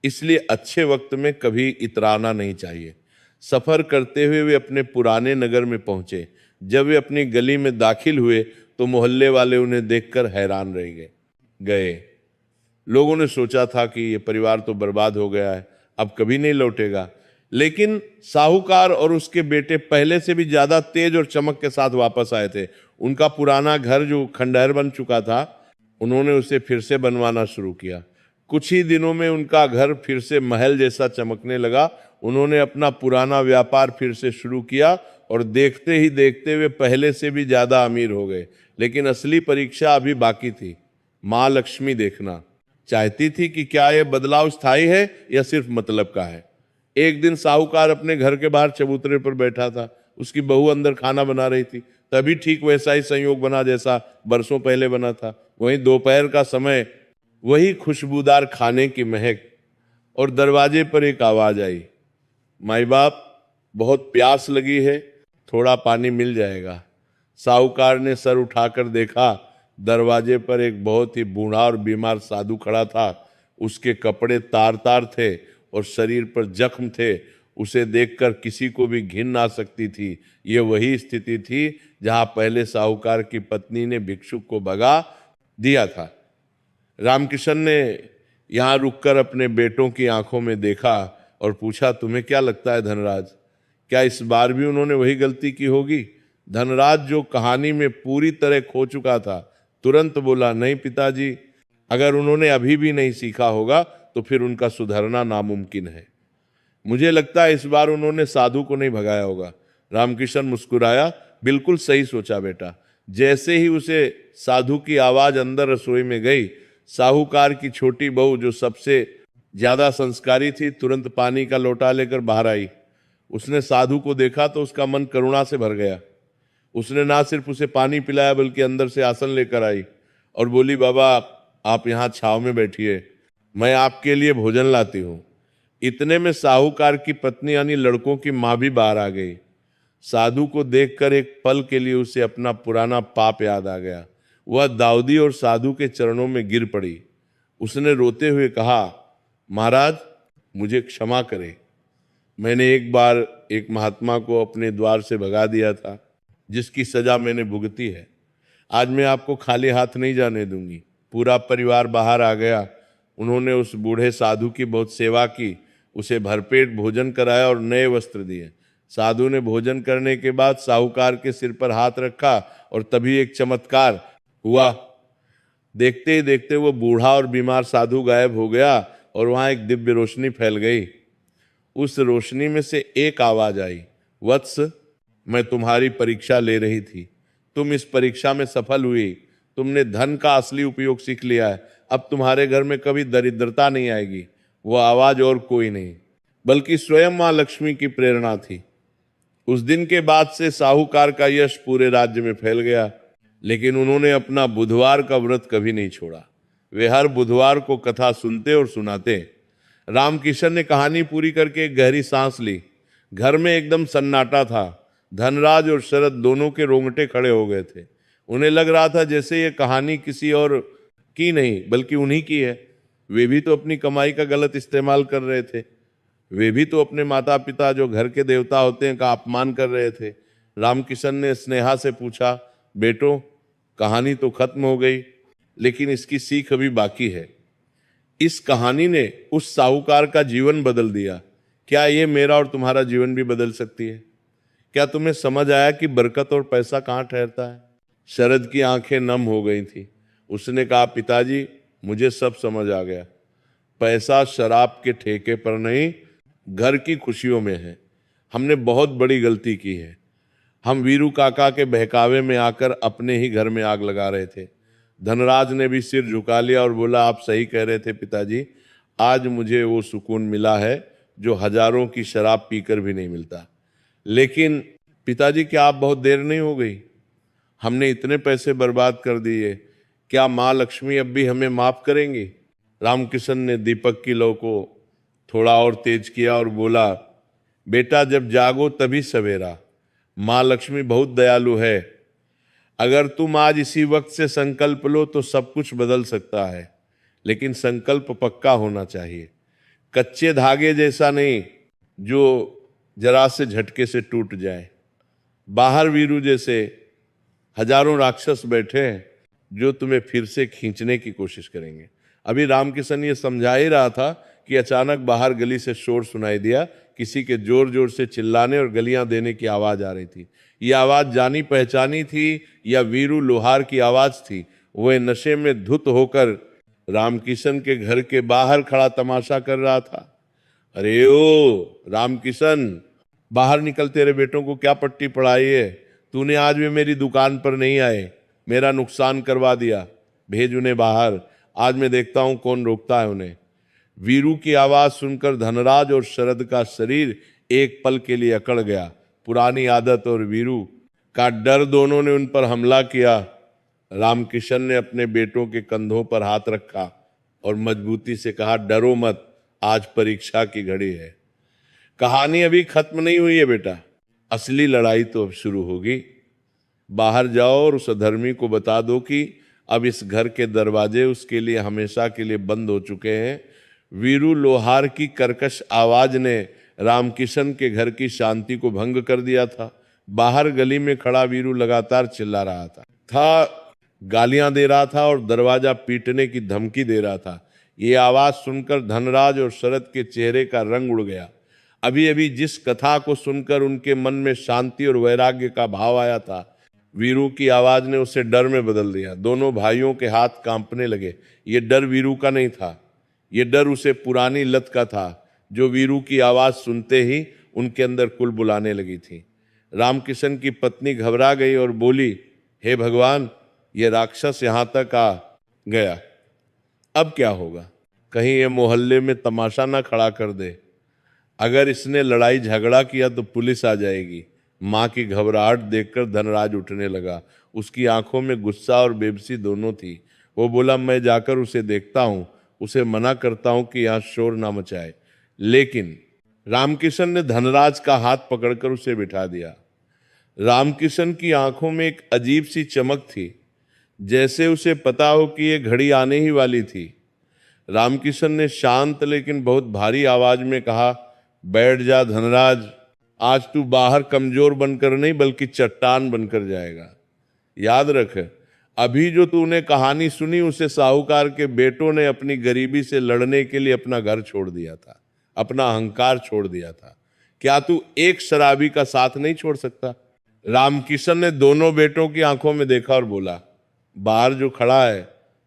इसलिए अच्छे वक्त में कभी इतराना नहीं चाहिए। सफर करते हुए वे अपने पुराने नगर में पहुंचे। जब वे अपनी गली में दाखिल हुए तो मोहल्ले वाले उन्हें देखकर हैरान रह गए। लोगों ने सोचा था कि ये परिवार तो बर्बाद हो गया है, अब कभी नहीं लौटेगा। लेकिन साहूकार और उसके बेटे पहले से भी ज्यादा तेज और चमक के साथ वापस आए थे। उनका पुराना घर जो खंडहर बन चुका था, उन्होंने उसे फिर से बनवाना शुरू किया। कुछ ही दिनों में उनका घर फिर से महल जैसा चमकने लगा। उन्होंने अपना पुराना व्यापार फिर से शुरू किया और देखते ही देखते वे पहले से भी ज्यादा अमीर हो गए। लेकिन असली परीक्षा अभी बाकी थी। माँ लक्ष्मी देखना चाहती थी कि क्या यह बदलाव स्थायी है या सिर्फ मतलब का है। एक दिन साहूकार अपने घर के बाहर चबूतरे पर बैठा था। उसकी बहू अंदर खाना बना रही थी। तभी ठीक वैसा ही संयोग बना जैसा बरसों पहले बना था। वहीं दोपहर का समय, वही खुशबूदार खाने की महक, और दरवाजे पर एक आवाज आई, माई बाप, बहुत प्यास लगी है, थोड़ा पानी मिल जाएगा। साहूकार ने सर उठाकर देखा। दरवाजे पर एक बहुत ही बूढ़ा और बीमार साधु खड़ा था। उसके कपड़े तार तार थे और शरीर पर जख्म थे। उसे देखकर किसी को भी घिन आ सकती थी। ये वही स्थिति थी जहां पहले साहूकार की पत्नी ने भिक्षुक को भगा दिया था। रामकिशन ने यहाँ रुककर अपने बेटों की आंखों में देखा और पूछा, तुम्हें क्या लगता है धनराज, क्या इस बार भी उन्होंने वही गलती की होगी? धनराज, जो कहानी में पूरी तरह खो चुका था, तुरंत बोला, नहीं पिताजी, अगर उन्होंने अभी भी नहीं सीखा होगा तो फिर उनका सुधरना नामुमकिन है। मुझे लगता है इस बार उन्होंने साधु को नहीं भगाया होगा, रामकिशन मुस्कुराया, बिल्कुल सही सोचा बेटा। जैसे ही उसे साधु की आवाज अंदर रसोई में गई, साहूकार की छोटी बहू जो सबसे ज्यादा संस्कारी थी, तुरंत पानी का लोटा लेकर बाहर आई। उसने साधु को देखा तो उसका मन करुणा से भर गया। उसने ना सिर्फ उसे पानी पिलाया बल्कि अंदर से आसन लेकर आई और बोली, बाबा आप यहाँ छाव में बैठिए, मैं आपके लिए भोजन लाती हूँ। इतने में साहूकार की पत्नी यानी लड़कों की माँ भी बाहर आ गई। साधु को देखकर एक पल के लिए उसे अपना पुराना पाप याद आ गया। वह दाऊदी और साधु के चरणों में गिर पड़ी। उसने रोते हुए कहा, महाराज मुझे क्षमा करें, मैंने एक बार एक महात्मा को अपने द्वार से भगा दिया था, जिसकी सजा मैंने भुगती है। आज मैं आपको खाली हाथ नहीं जाने दूंगी। पूरा परिवार बाहर आ गया। उन्होंने उस बूढ़े साधु की बहुत सेवा की, उसे भरपेट भोजन कराया और नए वस्त्र दिए। साधु ने भोजन करने के बाद साहूकार के सिर पर हाथ रखा और तभी एक चमत्कार हुआ। देखते ही देखते वो बूढ़ा और बीमार साधु गायब हो गया और वहां एक दिव्य रोशनी फैल गई। उस रोशनी में से एक आवाज आई, वत्स मैं तुम्हारी परीक्षा ले रही थी, तुम इस परीक्षा में सफल हुई, तुमने धन का असली उपयोग सीख लिया है, अब तुम्हारे घर में कभी दरिद्रता नहीं आएगी। वो आवाज और कोई नहीं बल्कि स्वयं मां लक्ष्मी की प्रेरणा थी। उस दिन के बाद से साहूकार का यश पूरे राज्य में फैल गया, लेकिन उन्होंने अपना बुधवार का व्रत कभी नहीं छोड़ा। वे हर बुधवार को कथा सुनते और सुनाते। रामकिशन ने कहानी पूरी करके एक गहरी सांस ली। घर में एकदम सन्नाटा था। धनराज और शरद दोनों के रोंगटे खड़े हो गए थे। उन्हें लग रहा था जैसे ये कहानी किसी और की नहीं बल्कि उन्हीं की है। वे भी तो अपनी कमाई का गलत इस्तेमाल कर रहे थे। वे भी तो अपने माता पिता जो घर के देवता होते हैं का अपमान कर रहे थे। रामकिशन ने स्नेहा से पूछा, बेटो कहानी तो खत्म हो गई, लेकिन इसकी सीख अभी बाकी है। इस कहानी ने उस साहूकार का जीवन बदल दिया। क्या ये मेरा और तुम्हारा जीवन भी बदल सकती है? क्या तुम्हें समझ आया कि बरकत और पैसा कहाँ ठहरता है? शरद की आंखें नम हो गई थी। उसने कहा, पिताजी मुझे सब समझ आ गया। पैसा शराब के ठेके पर नहीं, घर की खुशियों में है। हमने बहुत बड़ी गलती की है। हम वीरू काका के बहकावे में आकर अपने ही घर में आग लगा रहे थे। धनराज ने भी सिर झुका लिया और बोला, आप सही कह रहे थे पिताजी, आज मुझे वो सुकून मिला है जो हजारों की शराब पीकर भी नहीं मिलता। लेकिन पिताजी क्या आप बहुत देर नहीं हो गई? हमने इतने पैसे बर्बाद कर दिए, क्या माँ लक्ष्मी अब भी हमें माफ करेंगी? रामकिशन ने दीपक की लौ को थोड़ा और तेज किया और बोला, बेटा जब जागो तभी सवेरा, माँ लक्ष्मी बहुत दयालु है। अगर तुम आज इसी वक्त से संकल्प लो तो सब कुछ बदल सकता है, लेकिन संकल्प पक्का होना चाहिए, कच्चे धागे जैसा नहीं जो जरा से झटके से टूट जाए। बाहर वीरू जैसे हजारों राक्षस बैठे हैं जो तुम्हें फिर से खींचने की कोशिश करेंगे। अभी रामकिशन ये समझा ही रहा था कि अचानक बाहर गली से शोर सुनाई दिया। किसी के जोर जोर से चिल्लाने और गलियां देने की आवाज आ रही थी। ये आवाज जानी पहचानी थी या वीरू लोहार की आवाज थी? वह नशे में धुत होकर रामकिशन के घर के बाहर खड़ा तमाशा कर रहा था। अरे ओ रामकिशन, बाहर निकल, तेरे बेटों को क्या पट्टी पड़ाई है? तूने आज भी मेरी दुकान पर नहीं आए, मेरा नुकसान करवा दिया, भेज उन्हें बाहर। आज मैं देखता हूं कौन रोकता है उन्हें। वीरू की आवाज सुनकर धनराज और शरद का शरीर एक पल के लिए अकड़ गया। पुरानी आदत और वीरू का डर दोनों ने उन पर हमला किया। रामकिशन ने अपने बेटों के कंधों पर हाथ रखा और मजबूती से कहा, डरो मत, आज परीक्षा की घड़ी है। कहानी अभी खत्म नहीं हुई है बेटा, असली लड़ाई तो अब शुरू होगी। बाहर जाओ और उस अधर्मी को बता दो कि अब इस घर के दरवाजे उसके लिए हमेशा के लिए बंद हो चुके हैं। वीरू लोहार की कर्कश आवाज ने रामकिशन के घर की शांति को भंग कर दिया था। बाहर गली में खड़ा वीरू लगातार चिल्ला रहा था, गालियां दे रहा था और दरवाजा पीटने की धमकी दे रहा था। ये आवाज सुनकर धनराज और शरद के चेहरे का रंग उड़ गया। अभी अभी जिस कथा को सुनकर उनके मन में शांति और वैराग्य का भाव आया था, वीरू की आवाज ने उसे डर में बदल दिया। दोनों भाइयों के हाथ कांपने लगे। ये डर वीरू का नहीं था, ये डर उसे पुरानी लत का था जो वीरू की आवाज सुनते ही उनके अंदर कुल बुलाने लगी थी। रामकिशन की पत्नी घबरा गई और बोली, हे भगवान, ये राक्षस यहाँ तक आ गया, अब क्या होगा? कहीं ये मोहल्ले में तमाशा ना खड़ा कर दे। अगर इसने लड़ाई झगड़ा किया तो पुलिस आ जाएगी। माँ की घबराहट देखकर धनराज उठने लगा। उसकी आंखों में गुस्सा और बेबसी दोनों थी। वो बोला, मैं जाकर उसे देखता हूँ, उसे मना करता हूँ कि यहाँ शोर ना मचाए। लेकिन रामकिशन ने धनराज का हाथ पकड़कर उसे बिठा दिया। रामकिशन की आंखों में एक अजीब सी चमक थी, जैसे उसे पता हो कि ये घड़ी आने ही वाली थी। रामकिशन ने शांत लेकिन बहुत भारी आवाज में कहा, बैठ जा धनराज, आज तू बाहर कमजोर बनकर नहीं बल्कि चट्टान बनकर जाएगा। याद रख, अभी जो तूने कहानी सुनी उसे साहूकार के बेटों ने अपनी गरीबी से लड़ने के लिए अपना घर छोड़ दिया था, अपना अहंकार छोड़ दिया था। क्या तू एक शराबी का साथ नहीं छोड़ सकता? रामकिशन ने दोनों बेटों की आंखों में देखा और बोला, बाहर जो खड़ा है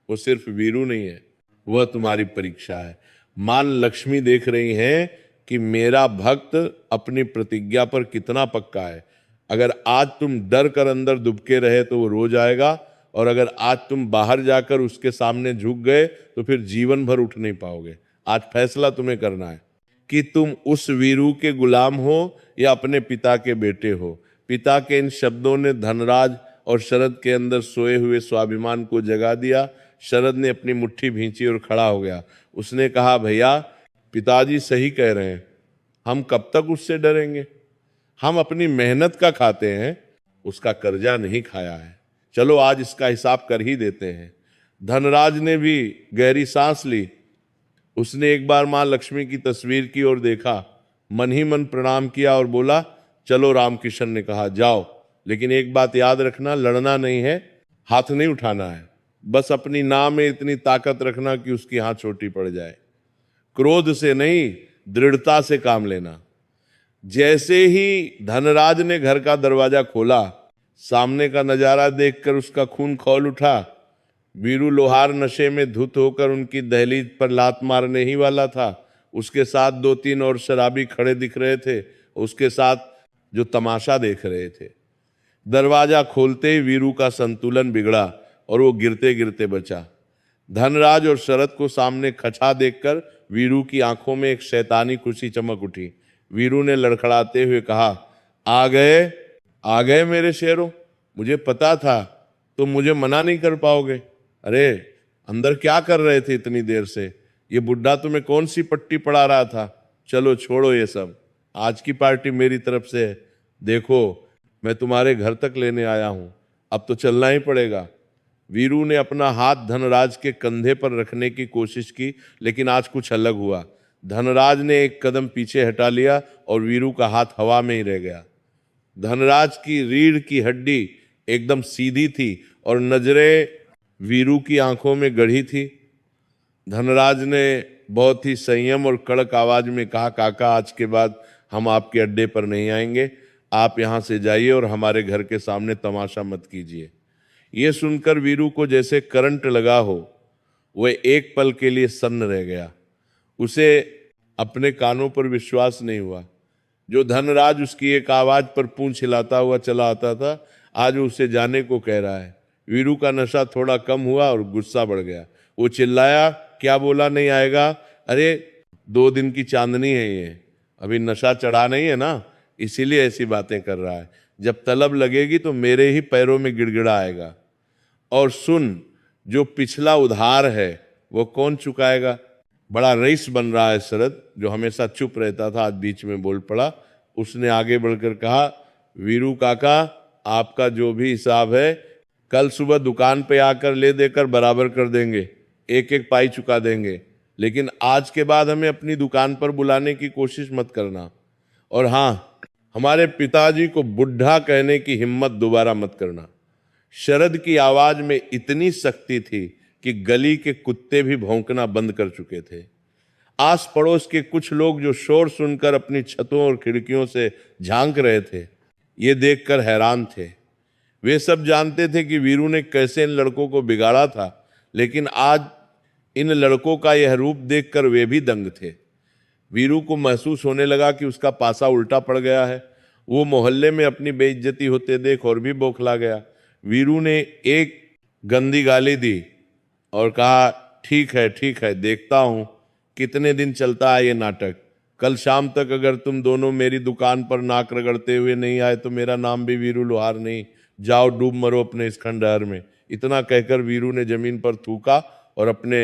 वो सिर्फ वीरू नहीं है, वह तुम्हारी परीक्षा है। मान लक्ष्मी देख रही हैं कि मेरा भक्त अपनी प्रतिज्ञा पर कितना पक्का है। अगर आज तुम डर कर अंदर दुबके रहे तो वो रोज आएगा, और अगर आज तुम बाहर जाकर उसके सामने झुक गए तो फिर जीवन भर उठ नहीं पाओगे। आज फैसला तुम्हें करना है कि तुम उस वीरू के गुलाम हो या अपने पिता के बेटे हो। पिता के इन शब्दों ने धनराज और शरद के अंदर सोए हुए स्वाभिमान को जगा दिया। शरद ने अपनी मुट्ठी भींची और खड़ा हो गया। उसने कहा, भैया, पिताजी सही कह रहे हैं, हम कब तक उससे डरेंगे? हम अपनी मेहनत का खाते हैं, उसका कर्जा नहीं खाया है। चलो आज इसका हिसाब कर ही देते हैं। धनराज ने भी गहरी सांस ली। उसने एक बार मां लक्ष्मी की तस्वीर की ओर देखा, मन ही मन प्रणाम किया और बोला, चलो। रामकिशन ने कहा, जाओ, लेकिन एक बात याद रखना, लड़ना नहीं है, हाथ नहीं उठाना है। बस अपनी नाव में इतनी ताकत रखना कि उसकी हाथ छोटी पड़ जाए। क्रोध से नहीं, दृढ़ता से काम लेना। जैसे ही धनराज ने घर का दरवाजा खोला, सामने का नजारा देखकर उसका खून खौल उठा। वीरू लोहार नशे में धुत होकर उनकी दहलीज पर लात मारने ही वाला था। उसके साथ 2-3 और शराबी खड़े दिख रहे थे, उसके साथ जो तमाशा देख रहे थे। दरवाजा खोलते ही वीरू का संतुलन बिगड़ा और वो गिरते गिरते बचा। धनराज और शरद को सामने खचा देखकर वीरू की आंखों में एक शैतानी खुशी चमक उठी। वीरू ने लड़खड़ाते हुए कहा, आ गए मेरे शेरों, मुझे पता था तुम मुझे मना नहीं कर पाओगे। अरे अंदर क्या कर रहे थे इतनी देर से? ये बुड्ढा तुम्हें कौन सी पट्टी पढ़ा रहा था? चलो छोड़ो ये सब, आज की पार्टी मेरी तरफ से है। देखो, मैं तुम्हारे घर तक लेने आया हूं, अब तो चलना ही पड़ेगा। वीरू ने अपना हाथ धनराज के कंधे पर रखने की कोशिश की, लेकिन आज कुछ अलग हुआ। धनराज ने एक कदम पीछे हटा लिया और वीरू का हाथ हवा में ही रह गया। धनराज की रीढ़ की हड्डी एकदम सीधी थी और नजरें वीरू की आंखों में गड़ी थी। धनराज ने बहुत ही संयम और कड़क आवाज में कहा, काका, आज के बाद हम आपके अड्डे पर नहीं आएंगे। आप यहां से जाइए और हमारे घर के सामने तमाशा मत कीजिए। ये सुनकर वीरू को जैसे करंट लगा हो, वह एक पल के लिए सन्न रह गया। उसे अपने कानों पर विश्वास नहीं हुआ। जो धनराज उसकी एक आवाज पर पूंछ हिलाता हुआ चला आता था, आज वो उसे जाने को कह रहा है। वीरू का नशा थोड़ा कम हुआ और गुस्सा बढ़ गया। वो चिल्लाया, क्या बोला नहीं आएगा? अरे 2 दिन की चांदनी है, ये अभी नशा चढ़ा नहीं है ना, इसीलिए ऐसी बातें कर रहा है। जब तलब लगेगी तो मेरे ही पैरों में गिड़गिड़ा आएगा। और सुन, जो पिछला उधार है वो कौन चुकाएगा? बड़ा रईस बन रहा है शरद, जो हमेशा चुप रहता था, आज बीच में बोल पड़ा। उसने आगे बढ़कर कहा, वीरू काका, आपका जो भी हिसाब है कल सुबह दुकान पे आकर ले देकर बराबर कर देंगे, एक एक पाई चुका देंगे। लेकिन आज के बाद हमें अपनी दुकान पर बुलाने की कोशिश मत करना। और हाँ, हमारे पिताजी को बुढ़ा कहने की हिम्मत दोबारा मत करना। शरद की आवाज में इतनी शक्ति थी कि गली के कुत्ते भी भौंकना बंद कर चुके थे। आस पड़ोस के कुछ लोग जो शोर सुनकर अपनी छतों और खिड़कियों से झांक रहे थे, ये देखकर हैरान थे। वे सब जानते थे कि वीरू ने कैसे इन लड़कों को बिगाड़ा था, लेकिन आज इन लड़कों का यह रूप देखकर वे भी दंग थे। वीरू को महसूस होने लगा कि उसका पासा उल्टा पड़ गया है। वो मोहल्ले में अपनी बेइज्जती होते देख और भी बौखला गया। वीरू ने एक गंदी गाली दी और कहा, ठीक है, देखता हूं कितने दिन चलता है ये नाटक। कल शाम तक अगर तुम दोनों मेरी दुकान पर नाक रगड़ते हुए नहीं आए तो मेरा नाम भी वीरू लोहार नहीं। जाओ डूब मरो अपने इस खंडहर में। इतना कहकर वीरू ने जमीन पर थूका और अपने